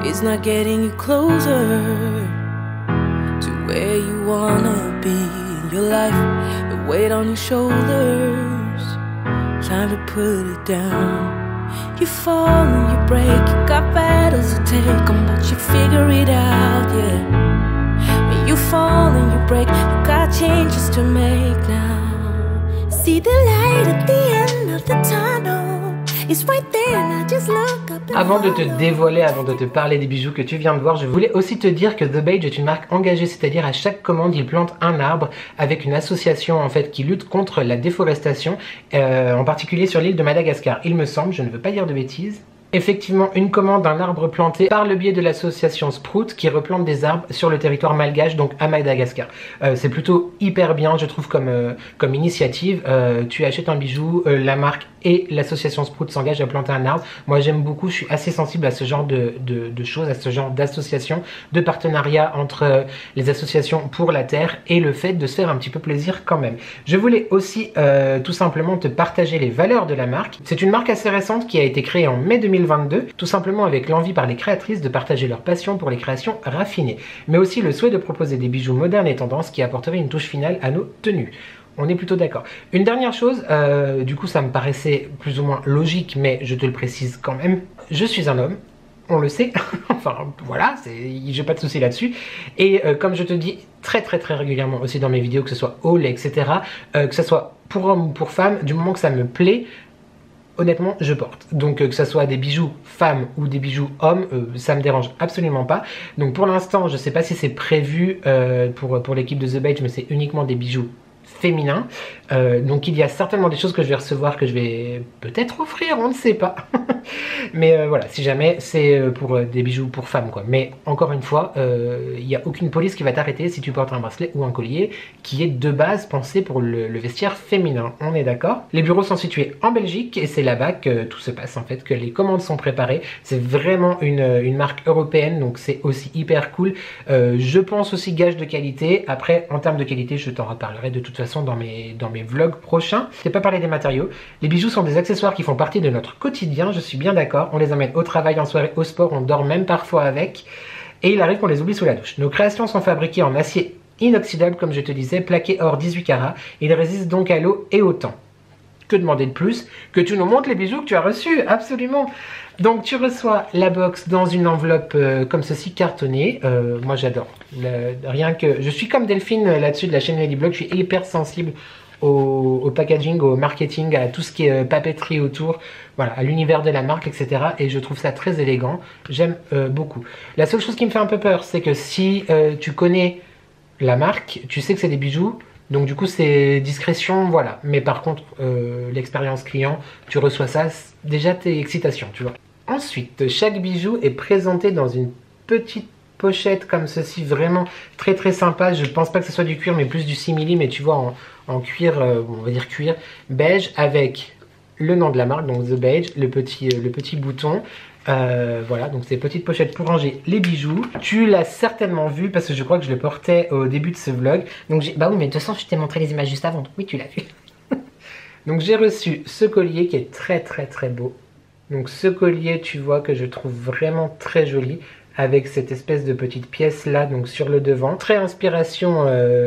It's not getting you closer to where you wanna be in your life. The weight on your shoulders, time to put it down. You fall and you break, you got battles to take on, but you figure it out, yeah. You fall and you break, you got changes to make now. See the light at the end of the tunnel, it's right there, now just look up. Avant de te dévoiler, avant de te parler des bijoux que tu viens de voir, je voulais aussi te dire que The Bait est une marque engagée, c'est-à-dire à chaque commande, ils plantent un arbre avec une association en fait qui lutte contre la déforestation, en particulier sur l'île de Madagascar. Il me semble, je ne veux pas dire de bêtises. Effectivement, une commande d'un arbre planté par le biais de l'association Sprout qui replante des arbres sur le territoire malgache, donc à Madagascar. C'est plutôt hyper bien, je trouve, comme initiative. Tu achètes un bijou, la marque et l'association Sprout s'engage à planter un arbre. Moi, j'aime beaucoup, je suis assez sensible à ce genre de choses, à ce genre d'association, de partenariat entre les associations pour la terre et le fait de se faire un petit peu plaisir quand même. Je voulais aussi tout simplement te partager les valeurs de la marque. C'est une marque assez récente qui a été créée en mai 2022, tout simplement avec l'envie par les créatrices de partager leur passion pour les créations raffinées, mais aussi le souhait de proposer des bijoux modernes et tendances qui apporteraient une touche finale à nos tenues. On est plutôt d'accord. Une dernière chose, du coup ça me paraissait plus ou moins logique, mais je te le précise quand même, je suis un homme, on le sait, enfin voilà, j'ai pas de souci là-dessus. Et comme je te dis très régulièrement aussi dans mes vidéos, que ce soit haul, etc., que ce soit pour homme ou pour femme, du moment que ça me plaît, honnêtement, je porte. Donc que ça soit des bijoux femmes ou des bijoux hommes, ça me dérange absolument pas. Donc pour l'instant, je sais pas si c'est prévu pour l'équipe de The Bait, mais c'est uniquement des bijoux féminins. Donc il y a certainement des choses que je vais recevoir que je vais peut-être offrir, on ne sait pas. Mais voilà, si jamais c'est pour des bijoux pour femmes quoi. Mais encore une fois, il n'y a aucune police qui va t'arrêter si tu portes un bracelet ou un collier qui est de base pensé pour le vestiaire féminin, on est d'accord. Les bureaux sont situés en Belgique et c'est là-bas que tout se passe en fait, que les commandes sont préparées. C'est vraiment une marque européenne, donc c'est aussi hyper cool. Je pense aussi gage de qualité. Après, en termes de qualité, je t'en reparlerai de toute façon dans mes vlogs prochains. Je t'ai pas parlé des matériaux. Les bijoux sont des accessoires qui font partie de notre quotidien, je suis bien d'accord. On les emmène au travail, en soirée, au sport, on dort même parfois avec. Et il arrive qu'on les oublie sous la douche. Nos créations sont fabriquées en acier inoxydable, comme je te disais, plaqué or 18 carats. Ils résistent donc à l'eau et au temps. Que demander de plus que tu nous montres les bijoux que tu as reçus? Absolument. Donc tu reçois la box dans une enveloppe comme ceci, cartonnée. Moi j'adore. Rien que je suis comme Delphine là-dessus de la chaîne Ladyblog, je suis hyper sensible au packaging, au marketing, à tout ce qui est papeterie autour, voilà, à l'univers de la marque, etc. Et je trouve ça très élégant. J'aime beaucoup. La seule chose qui me fait un peu peur, c'est que si tu connais la marque, tu sais que c'est des bijoux. Donc du coup c'est discrétion, voilà. Mais par contre l'expérience client, tu reçois ça, déjà t'es excitation, tu vois. Ensuite, chaque bijou est présenté dans une petite pochette comme ceci, vraiment très très sympa. Je pense pas que ce soit du cuir mais plus du simili, mais tu vois en cuir, on va dire cuir beige avec le nom de la marque, donc The Beige, le petit bouton. Voilà, donc ces petites pochettes pour ranger les bijoux. Tu l'as certainement vu parce que je crois que je le portais au début de ce vlog. Donc bah oui, mais de toute façon je t'ai montré les images juste avant, donc oui tu l'as vu. Donc j'ai reçu ce collier qui est très très très beau. Donc ce collier, tu vois, que je trouve vraiment très joli, avec cette espèce de petite pièce là, donc sur le devant. Très inspiration,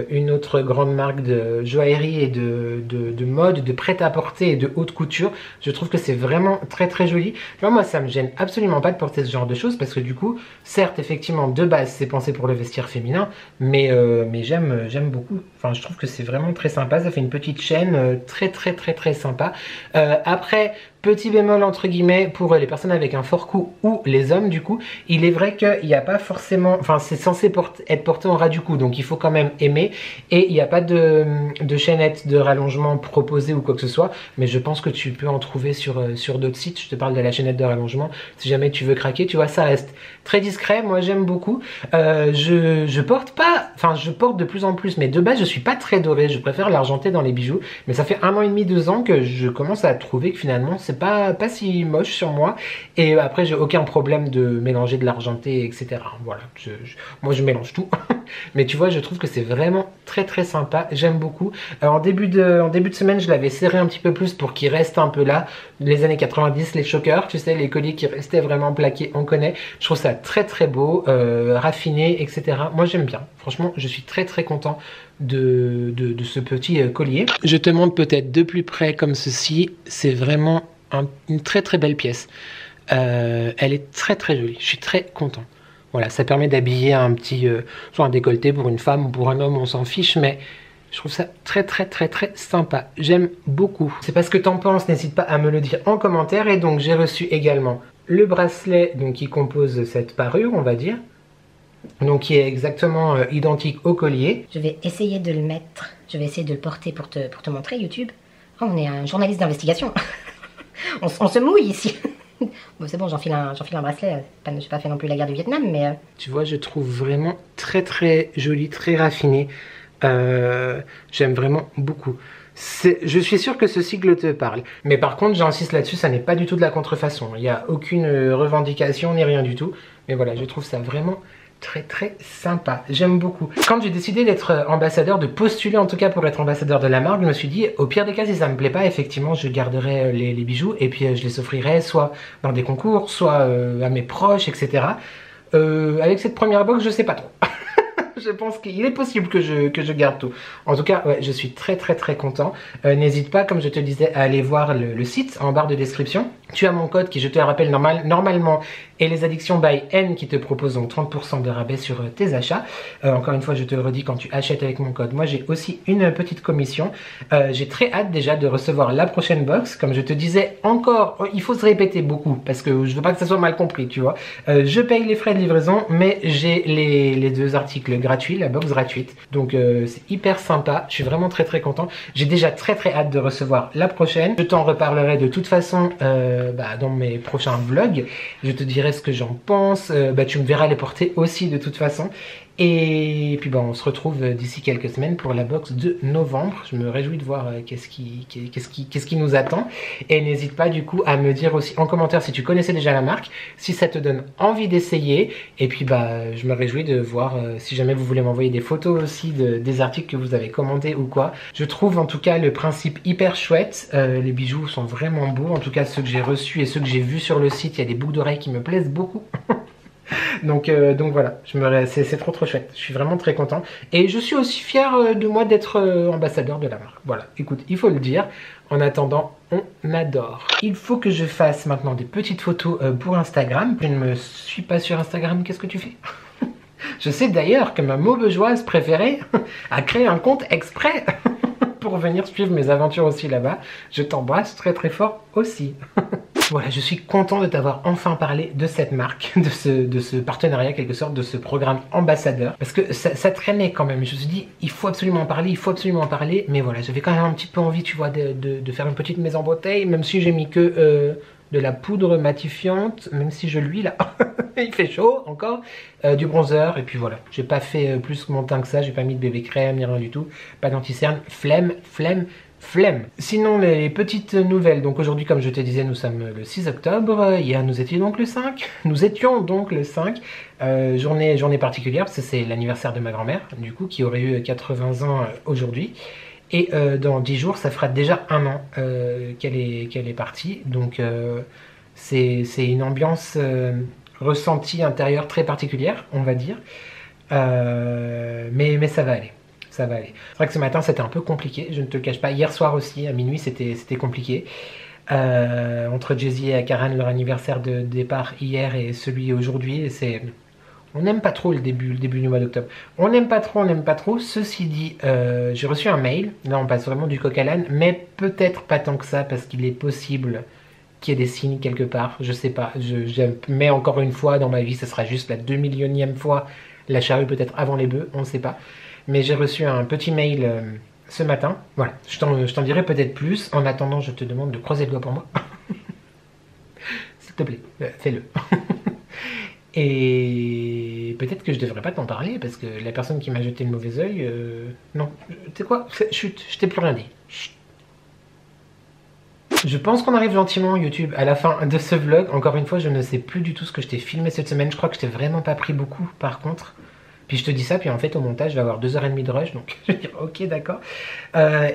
une autre grande marque de joaillerie et de mode, de prêt-à-porter et de haute couture. Je trouve que c'est vraiment très très joli. Moi ça me gêne absolument pas de porter ce genre de choses, parce que du coup, certes effectivement de base c'est pensé pour le vestiaire féminin, mais j'aime beaucoup. Enfin je trouve que c'est vraiment très sympa, ça fait une petite chaîne très très très très sympa. Après, petit bémol entre guillemets pour les personnes avec un fort cou ou les hommes du coup, il est vrai qu'il n'y a pas forcément, enfin c'est censé être porté en ras du cou, donc il faut quand même aimer, et il n'y a pas de chaînette de rallongement proposée ou quoi que ce soit, mais je pense que tu peux en trouver sur d'autres sites. Je te parle de la chaînette de rallongement, si jamais tu veux craquer, tu vois, ça reste très discret, moi j'aime beaucoup. Je porte pas, enfin je porte de plus en plus, mais de base je suis pas très doré, je préfère l'argenté dans les bijoux, mais ça fait 1 an et demi, 2 ans que je commence à trouver que finalement c'est pas si moche sur moi, et après j'ai aucun problème de mélanger de l'argenté, etc. Voilà, moi je mélange tout. Mais tu vois, je trouve que c'est vraiment très très sympa, j'aime beaucoup. En début de semaine, je l'avais serré un petit peu plus pour qu'il reste un peu là. Les années 90, les chokers, tu sais, les colliers qui restaient vraiment plaqués, on connaît. Je trouve ça très très beau, raffiné, etc. Moi j'aime bien, franchement je suis très très content de ce petit collier. Je te montre peut-être de plus près comme ceci, c'est vraiment une très très belle pièce. Elle est très très jolie, je suis très content. Voilà, ça permet d'habiller un petit, soit un décolleté pour une femme ou pour un homme, on s'en fiche, mais je trouve ça très très très très sympa. J'aime beaucoup. C'est pas ce que t'en penses, n'hésite pas à me le dire en commentaire. Et donc j'ai reçu également le bracelet donc, qui compose cette parure, on va dire. Donc qui est exactement identique au collier. Je vais essayer de le mettre, je vais essayer de le porter pour te montrer YouTube. Oh, on est un journaliste d'investigation. on se mouille ici. Bon, c'est bon, j'enfile un bracelet. Je n'ai pas fait non plus la guerre du Vietnam, mais... Tu vois, je trouve vraiment très très joli, très raffiné. J'aime vraiment beaucoup. Je suis sûr que ce sigle te parle. Mais par contre, j'insiste là-dessus, ça n'est pas du tout de la contrefaçon. Il n'y a aucune revendication ni rien du tout. Mais voilà, je trouve ça vraiment très très sympa, j'aime beaucoup. Quand j'ai décidé d'être ambassadeur, de postuler en tout cas pour être ambassadeur de la marque, je me suis dit au pire des cas si ça me plaît pas, effectivement je garderai les bijoux et puis je les offrirai soit dans des concours, soit à mes proches, etc. Avec cette première box, je sais pas trop. Je pense qu'il est possible que je garde tout. En tout cas, ouais, je suis très très très content. N'hésite pas, comme je te disais, à aller voir le site en barre de description. Tu as mon code qui, je te le rappelle, normalement est les addictions by N qui te propose donc 30% de rabais sur tes achats. Encore une fois, je te le redis, quand tu achètes avec mon code, moi j'ai aussi une petite commission. J'ai très hâte déjà de recevoir la prochaine box. Comme je te disais, encore, il faut se répéter beaucoup parce que je veux pas que ça soit mal compris, tu vois. Je paye les frais de livraison, mais j'ai les 2 articles gratuits, la box gratuite. Donc c'est hyper sympa, je suis vraiment très très content. J'ai déjà très très hâte de recevoir la prochaine. Je t'en reparlerai de toute façon dans mes prochains vlogs. Je te dirai ce que j'en pense. Tu me verras les porter aussi de toute façon. Et puis on se retrouve d'ici quelques semaines pour la box de novembre. Je me réjouis de voir qu'est-ce qui nous attend. Et n'hésite pas du coup à me dire aussi en commentaire si tu connaissais déjà la marque, si ça te donne envie d'essayer. Et puis je me réjouis de voir si jamais vous voulez m'envoyer des photos aussi des articles que vous avez commandés ou quoi. Je trouve en tout cas le principe hyper chouette. Les bijoux sont vraiment beaux. En tout cas ceux que j'ai reçus et ceux que j'ai vus sur le site, il y a des boucles d'oreilles qui me plaisent beaucoup. Donc voilà, c'est trop chouette, je suis vraiment très content et je suis aussi fier de moi d'être ambassadeur de la marque. Voilà, écoute, il faut le dire. En attendant, on adore. Il faut que je fasse maintenant des petites photos pour Instagram. Je ne me suis pas sur Instagram, qu'est-ce que tu fais? Je sais d'ailleurs que ma maubejoise préférée a créé un compte exprès pour venir suivre mes aventures aussi là-bas. Je t'embrasse très très fort aussi. Voilà, je suis content de t'avoir enfin parlé de cette marque, de ce partenariat, quelque sorte, de ce programme ambassadeur. Parce que ça traînait quand même. Je me suis dit, il faut absolument en parler, mais voilà, j'avais quand même un petit peu envie, tu vois, de faire une petite mise en bouteille, même si j'ai mis que de la poudre matifiante, même si je l'huile là, il fait chaud encore, du bronzer, et puis voilà. J'ai pas fait plus mon teint que ça, j'ai pas mis de bébé crème ni rien du tout, pas d'anti-cerne, flemme. Sinon les petites nouvelles, donc aujourd'hui comme je te disais nous sommes le 6 octobre, hier nous étions donc le 5, journée particulière parce que c'est l'anniversaire de ma grand-mère du coup qui aurait eu 80 ans aujourd'hui. Et dans 10 jours, ça fera déjà 1 an qu'elle est partie. Donc c'est une ambiance ressentie intérieure très particulière, on va dire. Mais ça va aller. Ça va aller. C'est vrai que ce matin, c'était un peu compliqué, je ne te le cache pas. Hier soir aussi, à minuit, c'était compliqué. Entre Jay-Z et Karen, leur anniversaire de départ hier et celui aujourd'hui, c'est... On n'aime pas trop le début du mois d'octobre. On n'aime pas trop. Ceci dit, j'ai reçu un mail. Là, on passe vraiment du coq à l'âne, mais peut-être pas tant que ça, parce qu'il est possible qu'il y ait des signes quelque part. Je sais pas. Mais encore une fois, dans ma vie, ce sera juste la 2 millionième fois la charrue peut-être avant les bœufs, on ne sait pas. Mais j'ai reçu un petit mail ce matin. Voilà, je t'en dirai peut-être plus. En attendant, je te demande de croiser le doigt pour moi. S'il te plaît, fais-le. Et peut-être que je devrais pas t'en parler parce que la personne qui m'a jeté le mauvais œil, non, tu sais quoi, chut, je t'ai plus rien dit. Chut. Je pense qu'on arrive gentiment YouTube à la fin de ce vlog. Encore une fois, je ne sais plus du tout ce que je t'ai filmé cette semaine. Je crois que je t'ai vraiment pas pris beaucoup par contre. Puis je te dis ça, puis en fait au montage je vais avoir 2h30 de rush, donc je vais dire ok d'accord.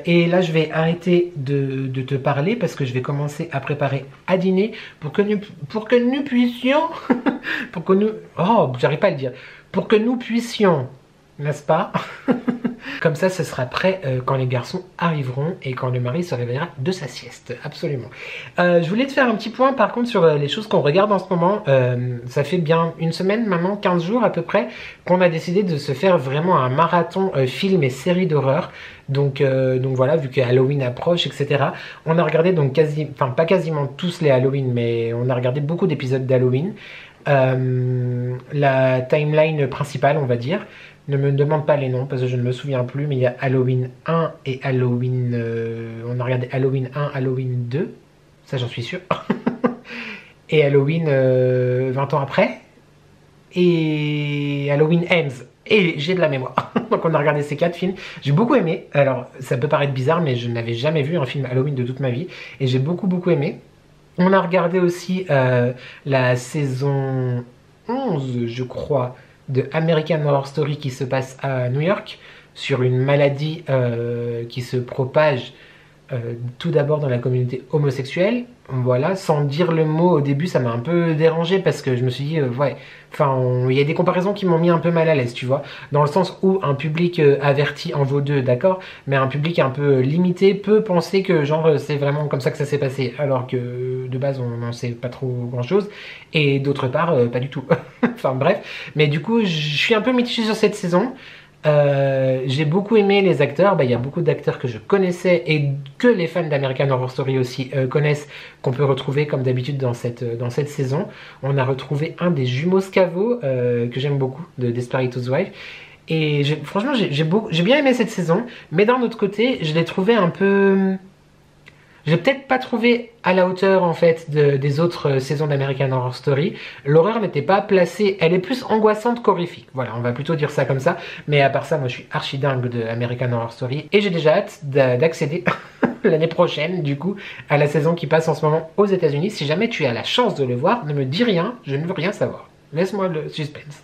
Et là je vais arrêter de te parler parce que je vais commencer à préparer à dîner pour que nous puissions, oh j'arrive pas à le dire, pour que nous puissions, n'est-ce pas? Comme ça, ce sera prêt quand les garçons arriveront et quand le mari se réveillera de sa sieste. Absolument. Je voulais te faire un petit point par contre sur les choses qu'on regarde en ce moment. Ça fait bien une semaine maintenant, 15 jours à peu près, qu'on a décidé de se faire vraiment un marathon film et séries d'horreur. Donc voilà, vu que Halloween approche, etc. On a regardé donc pas quasiment tous les Halloween, mais on a regardé beaucoup d'épisodes d'Halloween. La timeline principale, on va dire. Ne me demande pas les noms parce que je ne me souviens plus, mais il y a Halloween 1 et Halloween... on a regardé Halloween 1, Halloween 2, ça j'en suis sûr. Et Halloween 20 ans après. Et Halloween Ends. Et j'ai de la mémoire. Donc on a regardé ces 4 films. J'ai beaucoup aimé. Alors ça peut paraître bizarre, mais je n'avais jamais vu un film Halloween de toute ma vie. Et j'ai beaucoup aimé. On a regardé aussi la saison 11, je crois, de American Horror Story qui se passe à New York sur une maladie qui se propage tout d'abord dans la communauté homosexuelle. Voilà, sans dire le mot au début, ça m'a un peu dérangé parce que je me suis dit, ouais, enfin, il y a des comparaisons qui m'ont mis un peu mal à l'aise, tu vois, dans le sens où un public averti en vaut 2, d'accord, mais un public un peu limité peut penser que genre c'est vraiment comme ça que ça s'est passé, alors que de base on n'en sait pas trop grand chose, et d'autre part, pas du tout. Enfin bref, mais du coup, je suis un peu mitigé sur cette saison. J'ai beaucoup aimé les acteurs, il y a beaucoup d'acteurs que je connaissais et que les fans d'American Horror Story aussi connaissent, qu'on peut retrouver comme d'habitude dans cette saison. On a retrouvé un des jumeaux Scavo que j'aime beaucoup, de Desperate Housewives. Et franchement j'ai bien aimé cette saison, mais d'un autre côté je l'ai trouvé un peu... J'ai peut-être pas trouvé à la hauteur en fait des autres saisons d'American Horror Story. L'horreur n'était pas placée, elle est plus angoissante qu'horrifique. Voilà, on va plutôt dire ça comme ça. Mais à part ça, moi je suis archi dingue de American Horror Story. Et j'ai déjà hâte d'accéder l'année prochaine du coup à la saison qui passe en ce moment aux États-Unis. Si jamais tu as la chance de le voir, ne me dis rien, je ne veux rien savoir. Laisse-moi le suspense.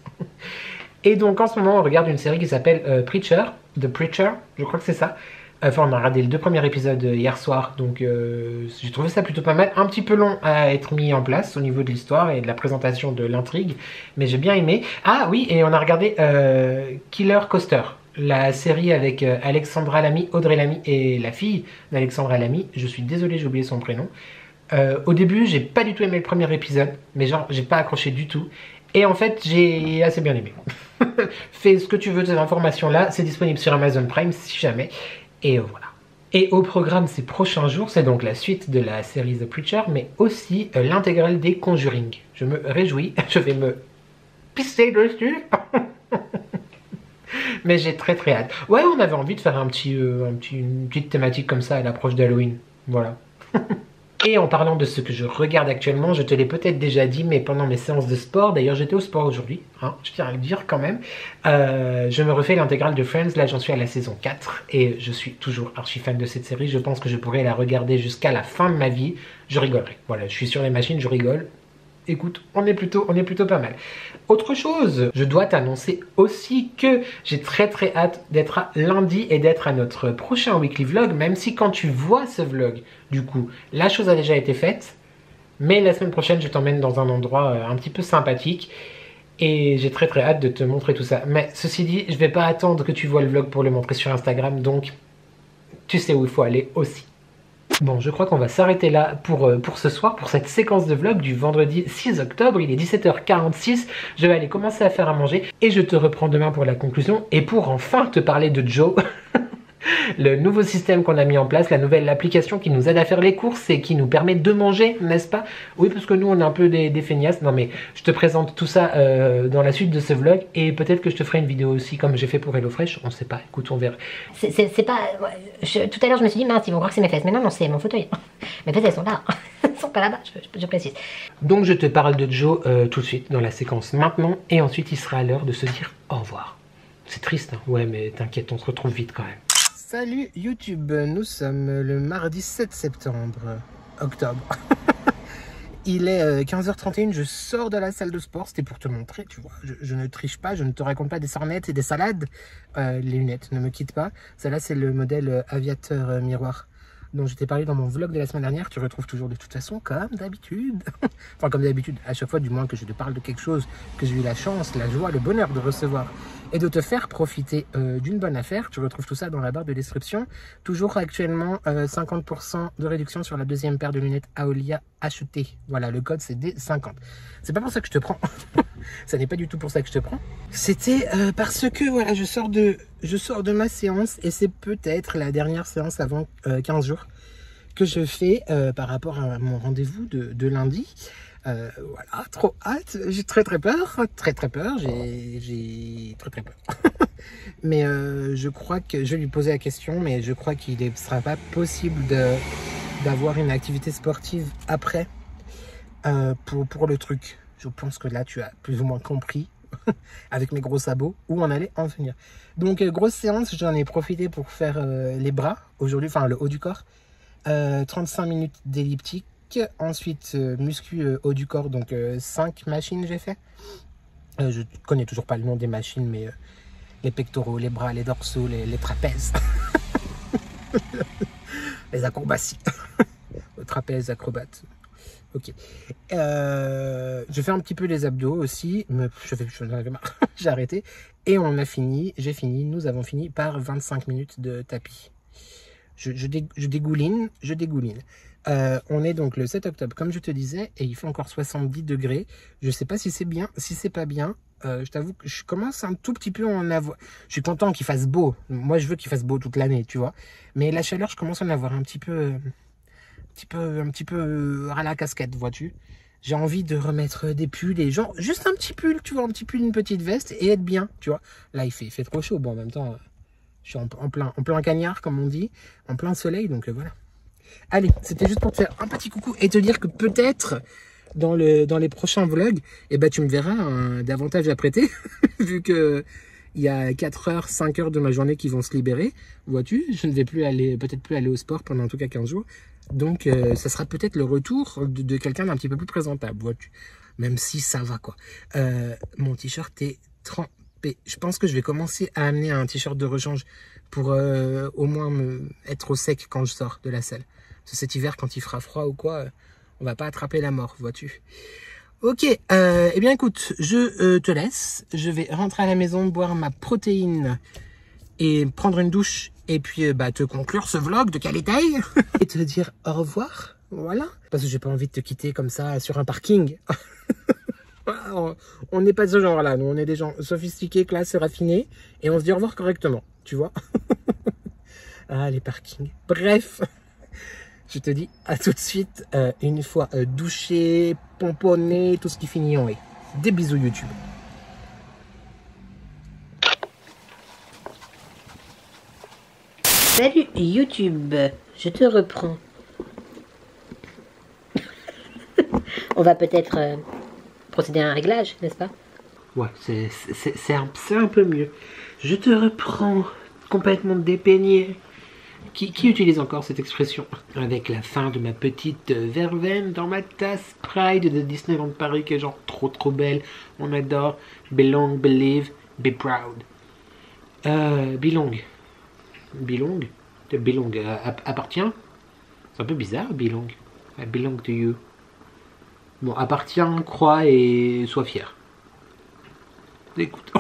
Et donc en ce moment on regarde une série qui s'appelle Preacher, The Preacher, je crois que c'est ça. Enfin, on a regardé les 2 premiers épisodes hier soir, donc j'ai trouvé ça plutôt pas mal. Un petit peu long à être mis en place au niveau de l'histoire et de la présentation de l'intrigue, mais j'ai bien aimé. Ah oui, et on a regardé Killer Coaster, la série avec Alexandra Lamy, Audrey Lamy et la fille d'Alexandra Lamy. Je suis désolé, j'ai oublié son prénom. Au début, j'ai pas du tout aimé le premier épisode, mais genre, j'ai pas accroché du tout. Et en fait, j'ai assez bien aimé. Fais ce que tu veux de ces informations-là, c'est disponible sur Amazon Prime si jamais. Et voilà. Et au programme ces prochains jours, c'est donc la suite de la série The Preacher, mais aussi l'intégrale des Conjuring. Je me réjouis, je vais me pisser dessus. Mais j'ai très hâte. Ouais, on avait envie de faire une petite thématique comme ça à l'approche d'Halloween. Voilà. Et en parlant de ce que je regarde actuellement, je te l'ai peut-être déjà dit, mais pendant mes séances de sport, d'ailleurs j'étais au sport aujourd'hui, hein, je tiens à le dire quand même, je me refais l'intégrale de Friends, là j'en suis à la saison 4, et je suis toujours archi fan de cette série, je pense que je pourrais la regarder jusqu'à la fin de ma vie, je rigolerai, voilà, je suis sur les machines, je rigole. Écoute, on est plutôt pas mal. Autre chose, je dois t'annoncer aussi que j'ai très hâte d'être à lundi et d'être à notre prochain weekly vlog, même si quand tu vois ce vlog, du coup, la chose a déjà été faite. Mais la semaine prochaine, je t'emmène dans un endroit un petit peu sympathique. Et j'ai très hâte de te montrer tout ça. Mais ceci dit, je vais pas attendre que tu vois le vlog pour le montrer sur Instagram, donc tu sais où il faut aller aussi. Bon, je crois qu'on va s'arrêter là pour ce soir, pour cette séquence de vlog du vendredi 6 octobre. Il est 17h46, je vais aller commencer à faire à manger et je te reprends demain pour la conclusion et pour enfin te parler de Joe. Le nouveau système qu'on a mis en place, la nouvelle application qui nous aide à faire les courses et qui nous permet de manger, n'est-ce pas? Oui, parce que nous, on est un peu des feignasses. Non, mais je te présente tout ça dans la suite de ce vlog et peut-être que je te ferai une vidéo aussi comme j'ai fait pour HelloFresh. On sait pas, écoute, on verra. C'est pas... tout à l'heure, je me suis dit, mince, ils vont croire que c'est mes fesses. Mais non, c'est mon fauteuil. Mes fesses, elles sont là. Elles sont pas là-bas, je précise. Donc, je te parle de Joe tout de suite dans la séquence maintenant et ensuite, il sera à l'heure de se dire au revoir. C'est triste, hein? Ouais, mais t'inquiète, on se retrouve vite quand même. Salut YouTube, nous sommes le mardi 7 octobre. Il est 15h31, je sors de la salle de sport, c'était pour te montrer, tu vois, je ne triche pas, je ne te raconte pas des sornettes et des salades. Les lunettes, ne me quitte pas, celle-là c'est le modèle aviateur miroir dont je t'ai parlé dans mon vlog de la semaine dernière, tu retrouves toujours de toute façon comme d'habitude. Enfin comme d'habitude, à chaque fois du moins que je te parle de quelque chose que j'ai eu la chance, la joie, le bonheur de recevoir et de te faire profiter d'une bonne affaire. Tu retrouves tout ça dans la barre de description. Toujours actuellement 50% de réduction sur la deuxième paire de lunettes Aolia achetée. Voilà, le code c'est D50. C'est pas pour ça que je te prends. Ça n'est pas du tout pour ça que je te prends. C'était parce que voilà, je sors de ma séance et c'est peut-être la dernière séance avant 15 jours que je fais par rapport à mon rendez-vous de lundi. Voilà, trop hâte, j'ai très peur, j'ai très peur. Mais je crois que, je vais lui poser la question, mais je crois qu'il ne sera pas possible d'avoir une activité sportive après pour le truc. Je pense que là tu as plus ou moins compris avec mes gros sabots où on allait en venir. Donc grosse séance, j'en ai profité pour faire les bras aujourd'hui, enfin le haut du corps, 35 minutes d'elliptique. Ensuite, muscu haut du corps, donc 5 machines j'ai fait. Je connais toujours pas le nom des machines, mais les pectoraux, les bras, les dorsaux, les trapèzes, les acrobaties, le trapèze, acrobate. Ok. Je fais un petit peu les abdos aussi, mais j'en avais marre, j'ai arrêté. Et nous avons fini par 25 minutes de tapis. Je dégouline. On est donc le 7 octobre, comme je te disais, et il fait encore 70 degrés. Je sais pas si c'est bien, si c'est pas bien. Je t'avoue que je commence un tout petit peu à en avoir. Je suis content qu'il fasse beau. Moi, je veux qu'il fasse beau toute l'année, tu vois. Mais la chaleur, je commence à en avoir un petit peu à la casquette, vois-tu. J'ai envie de remettre des pulls, et genre juste un petit pull, tu vois, un petit pull, une petite veste et être bien, tu vois. Là, il fait trop chaud. Bon, en même temps, je suis en plein cagnard, comme on dit, en plein soleil, donc voilà. Allez, c'était juste pour te faire un petit coucou et te dire que peut-être dans les prochains vlogs, eh ben, tu me verras davantage apprêté, vu que il y a 4 heures, 5 heures de ma journée qui vont se libérer, vois-tu. Je ne vais peut-être plus aller au sport pendant en tout cas 15 jours. Donc, ça sera peut-être le retour de quelqu'un d'un petit peu plus présentable, vois-tu. Même si ça va, quoi. Mon t-shirt est trempé. Je pense que je vais commencer à amener un t-shirt de rechange pour au moins être au sec quand je sors de la salle. Parce que cet hiver, quand il fera froid ou quoi, on va pas attraper la mort, vois-tu. Ok, eh bien écoute, je te laisse. Je vais rentrer à la maison, boire ma protéine et prendre une douche. Et puis te conclure ce vlog de qualité et te dire au revoir. Voilà. Parce que j'ai pas envie de te quitter comme ça sur un parking. On n'est pas de ce genre-là. Nous, on est des gens sophistiqués, classe et raffinés. Et on se dit au revoir correctement. Tu vois. Ah, les parkings. Bref. Je te dis à tout de suite, une fois douché, pomponné, tout ce qui finit en « et ». Des bisous YouTube. Salut YouTube, je te reprends. On va peut-être procéder à un réglage, n'est-ce pas? Ouais, c'est un peu mieux. Je te reprends complètement dépeigné. Qui utilise encore cette expression? Avec la fin de ma petite verveine dans ma tasse Pride de Disneyland Paris qui est genre trop belle. On adore. Belong, believe, be proud. Belong. Belong? Belong appartient? C'est un peu bizarre, belong. I belong to you. Bon, appartient, crois et sois fier. Écoute.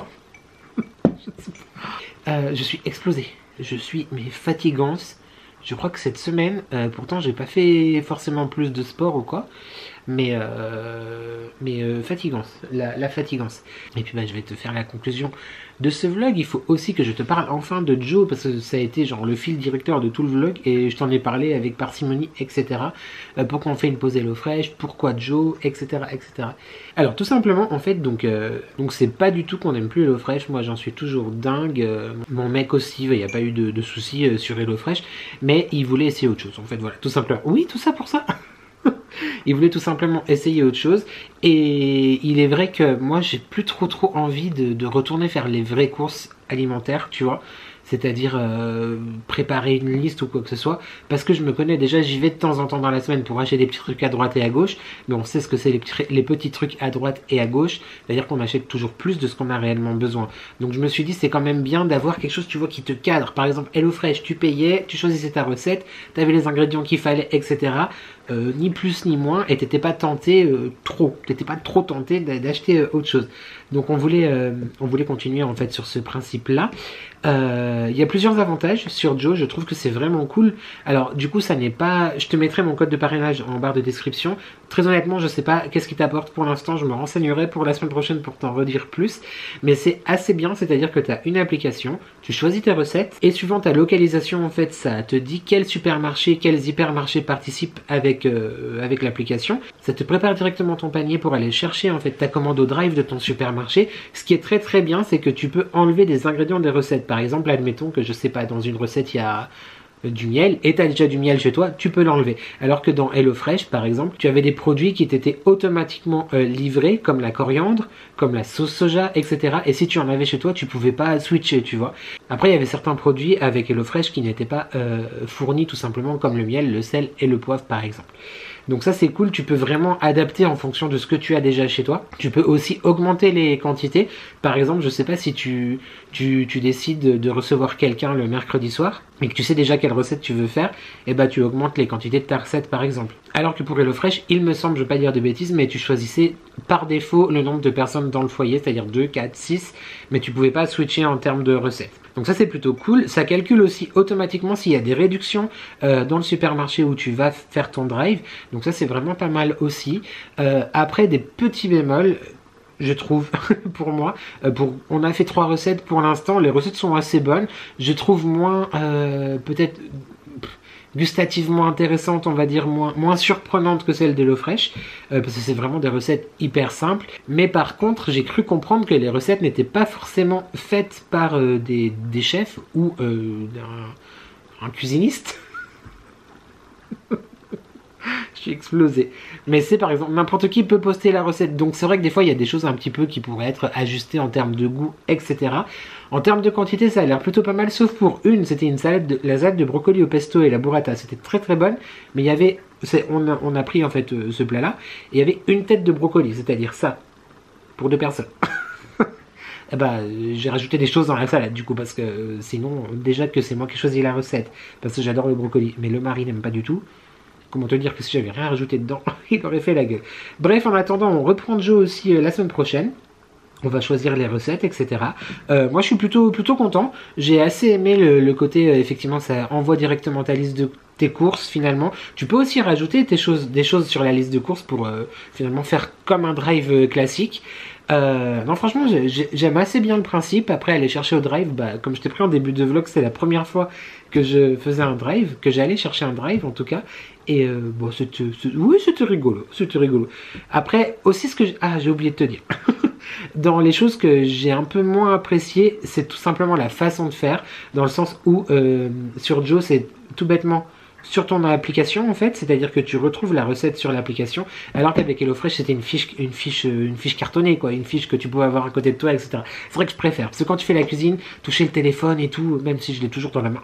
Je suis explosé. Je suis fatigance. Je crois que cette semaine, pourtant j'ai pas fait forcément plus de sport ou quoi, mais fatigance, la fatigance. Et puis je vais te faire la conclusion de ce vlog. Il faut aussi que je te parle enfin de Joe, parce que ça a été genre le fil directeur de tout le vlog, et je t'en ai parlé avec parcimonie, etc. Pourquoi on fait une pause HelloFresh, pourquoi Joe, etc. Alors tout simplement, en fait, donc c'est pas du tout qu'on aime plus HelloFresh. Moi j'en suis toujours dingue, mon mec aussi, il n'y a pas eu de soucis sur HelloFresh, mais il voulait essayer autre chose, en fait, voilà, tout simplement. Oui, tout ça pour ça. Il voulait tout simplement essayer autre chose, et il est vrai que moi j'ai plus trop envie de retourner faire les vraies courses alimentaires, tu vois, c'est-à-dire préparer une liste ou quoi que ce soit, parce que je me connais déjà, j'y vais de temps en temps dans la semaine pour acheter des petits trucs à droite et à gauche, mais on sait ce que c'est les petits trucs à droite et à gauche, c'est-à-dire qu'on achète toujours plus de ce qu'on a réellement besoin. Donc je me suis dit c'est quand même bien d'avoir quelque chose, tu vois, qui te cadre. Par exemple HelloFresh, tu payais, tu choisissais ta recette, tu avais les ingrédients qu'il fallait, etc. Ni plus ni moins, et t'étais pas tenté t'étais pas trop tenté d'acheter autre chose. Donc on voulait continuer en fait sur ce principe là. Il y a plusieurs avantages sur Joe, je trouve que c'est vraiment cool. Alors du coup ça n'est pas, je te mettrai mon code de parrainage en barre de description. Très honnêtement je sais pas qu'est-ce qui t'apporte pour l'instant, je me renseignerai pour la semaine prochaine pour t'en redire plus, mais c'est assez bien, c'est-à-dire que tu as une application, tu choisis tes recettes, et suivant ta localisation en fait ça te dit quels supermarchés, quels hypermarchés participent avec l'application. Ça te prépare directement ton panier pour aller chercher en fait ta commande au drive de ton supermarché. Ce qui est très bien, c'est que tu peux enlever des ingrédients des recettes. Par exemple, admettons que je sais pas, dans une recette il y a du miel, et tu as déjà du miel chez toi, tu peux l'enlever. Alors que dans HelloFresh, par exemple, tu avais des produits qui t'étaient automatiquement livrés, comme la coriandre, comme la sauce soja, etc. Et si tu en avais chez toi, tu pouvais pas switcher, tu vois. Après, il y avait certains produits avec HelloFresh qui n'étaient pas fournis tout simplement, comme le miel, le sel et le poivre, par exemple. Donc ça c'est cool, tu peux vraiment adapter en fonction de ce que tu as déjà chez toi. Tu peux aussi augmenter les quantités. Par exemple, je sais pas si tu décides de recevoir quelqu'un le mercredi soir et que tu sais déjà quelle recette tu veux faire, et bah tu augmentes les quantités de ta recette par exemple. Alors que pour HelloFresh, il me semble, je ne veux pas dire de bêtises, mais tu choisissais par défaut le nombre de personnes dans le foyer, c'est-à-dire 2, 4, 6, mais tu pouvais pas switcher en termes de recettes. Donc ça c'est plutôt cool. Ça calcule aussi automatiquement s'il y a des réductions dans le supermarché où tu vas faire ton drive. Donc ça c'est vraiment pas mal aussi. Après, des petits bémols, je trouve, pour moi. On a fait 3 recettes pour l'instant. Les recettes sont assez bonnes. Je trouve moins, peut-être gustativement intéressante, on va dire moins surprenante que celle d'HelloFresh, parce que c'est vraiment des recettes hyper simples. Mais par contre, j'ai cru comprendre que les recettes n'étaient pas forcément faites par des chefs ou un cuisiniste. Je suis explosé. Mais c'est par exemple, n'importe qui peut poster la recette. Donc c'est vrai que des fois il y a des choses un petit peu qui pourraient être ajustées en termes de goût, etc. En termes de quantité, ça a l'air plutôt pas mal, sauf pour c'était une salade, la salade de brocoli au pesto et la burrata. C'était très bonne, mais il y avait, on a pris en fait ce plat là, et il y avait une tête de brocoli, c'est-à-dire ça, pour 2 personnes. Eh ben, j'ai rajouté des choses dans la salade du coup, parce que sinon, déjà que c'est moi qui choisis la recette, parce que j'adore le brocoli, mais le mari n'aime pas du tout. Comment te dire que si j'avais rien rajouté dedans, il aurait fait la gueule. Bref, en attendant, on reprend Joe aussi la semaine prochaine. On va choisir les recettes, etc. Moi, je suis plutôt content. J'ai assez aimé le côté, effectivement, ça envoie directement ta liste de tes courses, finalement. Tu peux aussi rajouter des choses sur la liste de courses pour, finalement, faire comme un drive classique. Non, franchement, j'aime assez bien le principe. Après, aller chercher au drive, bah, comme je t'ai pris en début de vlog, c'est la première fois que je faisais un drive, que j'allais chercher un drive, en tout cas. Et bon, oui, c'était rigolo. Après, aussi ce que j'ai oublié de te dire. Dans les choses que j'ai un peu moins appréciées, c'est tout simplement la façon de faire, dans le sens où sur Joe, c'est tout bêtement sur ton application en fait, c'est-à-dire que tu retrouves la recette sur l'application, alors qu'avec HelloFresh c'était une fiche cartonnée quoi, une fiche que tu pouvais avoir à côté de toi, etc. C'est vrai que je préfère, parce que quand tu fais la cuisine, toucher le téléphone et tout, même si je l'ai toujours dans la main,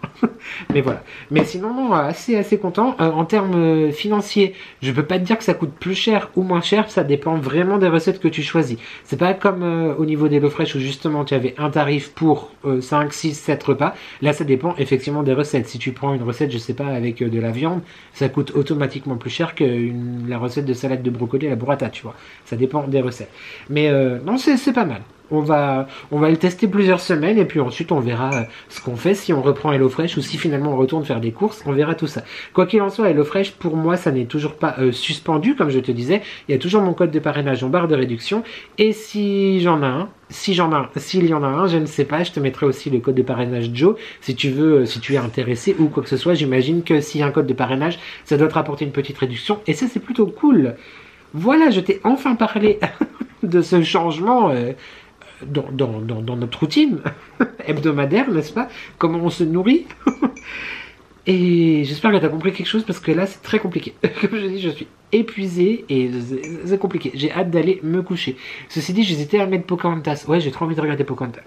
mais voilà. Mais sinon non, assez content. En termes financiers, je peux pas te dire que ça coûte plus cher ou moins cher, ça dépend vraiment des recettes que tu choisis. C'est pas comme au niveau d'HelloFresh où justement tu avais un tarif pour 5, 6, 7 repas. Là ça dépend effectivement des recettes. Si tu prends une recette, je sais pas, avec de la viande, ça coûte automatiquement plus cher que la recette de salade de brocoli à la burrata, tu vois. Ça dépend des recettes. Mais non, c'est pas mal. On va le tester plusieurs semaines et puis ensuite on verra ce qu'on fait, si on reprend HelloFresh ou si finalement on retourne faire des courses, on verra tout ça. Quoi qu'il en soit, HelloFresh pour moi ça n'est toujours pas suspendu comme je te disais, il y a toujours mon code de parrainage en barre de réduction et s'il y en a un, je ne sais pas, je te mettrai aussi le code de parrainage Joe si tu veux, si tu es intéressé ou quoi que ce soit. J'imagine que s'il y a un code de parrainage, ça doit te rapporter une petite réduction et ça c'est plutôt cool. Voilà, je t'ai enfin parlé de ce changement dans notre routine hebdomadaire, n'est-ce pas? Comment on se nourrit. Et j'espère que tu as compris quelque chose parce que là c'est très compliqué. Comme je dis, je suis épuisé et c'est compliqué. J'ai hâte d'aller me coucher. Ceci dit, j'hésitais à mettre Pocahontas. Ouais, j'ai trop envie de regarder Pocahontas.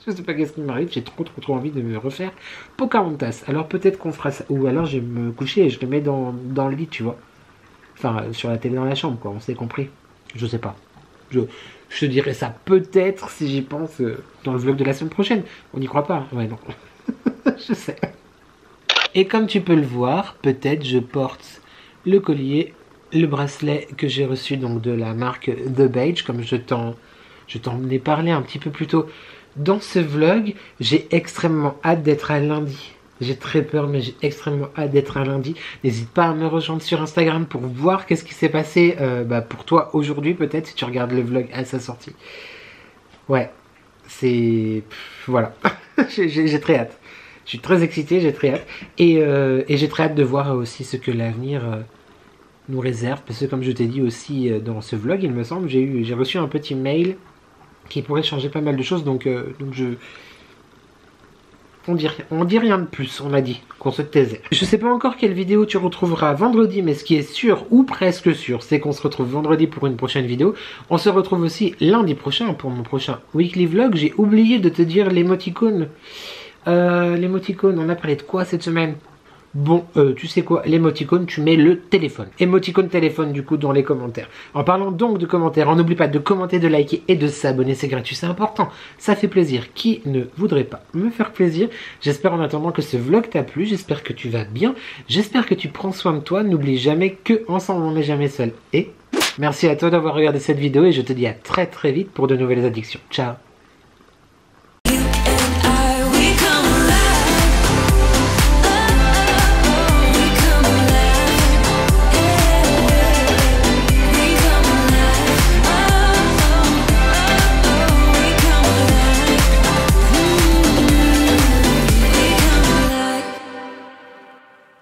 Je sais pas qu'est-ce qui m'arrive, j'ai trop envie de me refaire Pocahontas. Alors peut-être qu'on fera ça. Ou alors je vais me coucher et je le mets dans le lit, tu vois. Enfin, sur la télé dans la chambre, quoi. On s'est compris. Je sais pas. Je te dirai ça peut-être si j'y pense dans le vlog de la semaine prochaine. On n'y croit pas. Ouais, non. Je sais. Et comme tu peux le voir, peut-être je porte le collier, le bracelet que j'ai reçu donc de la marque The Beige, comme je t'en ai parlé un petit peu plus tôt dans ce vlog. J'ai extrêmement hâte d'être à lundi. J'ai très peur, mais j'ai extrêmement hâte d'être à lundi. N'hésite pas à me rejoindre sur Instagram pour voir qu'est-ce qui s'est passé pour toi aujourd'hui, peut-être, si tu regardes le vlog à sa sortie. Ouais, c'est... Voilà, j'ai très hâte. Je suis très excité, j'ai très hâte. Et j'ai très hâte de voir aussi ce que l'avenir nous réserve. Parce que comme je t'ai dit aussi dans ce vlog, il me semble, j'ai reçu un petit mail qui pourrait changer pas mal de choses. Donc on dit rien de plus, on m'a dit qu'on se taisait. Je sais pas encore quelle vidéo tu retrouveras vendredi, mais ce qui est sûr, ou presque sûr, c'est qu'on se retrouve vendredi pour une prochaine vidéo. On se retrouve aussi lundi prochain pour mon prochain weekly vlog. J'ai oublié de te dire l'émoticône. L'émoticône, on a parlé de quoi cette semaine? Bon, tu sais quoi, l'émoticône, tu mets le téléphone. Émoticône téléphone, du coup, dans les commentaires. En parlant donc de commentaires, on n'oublie pas de commenter, de liker et de s'abonner, c'est gratuit, c'est important. Ça fait plaisir. Qui ne voudrait pas me faire plaisir? J'espère en attendant que ce vlog t'a plu, j'espère que tu vas bien, j'espère que tu prends soin de toi. N'oublie jamais que ensemble on n'est jamais seul. Et merci à toi d'avoir regardé cette vidéo et je te dis à très vite pour de nouvelles addictions. Ciao!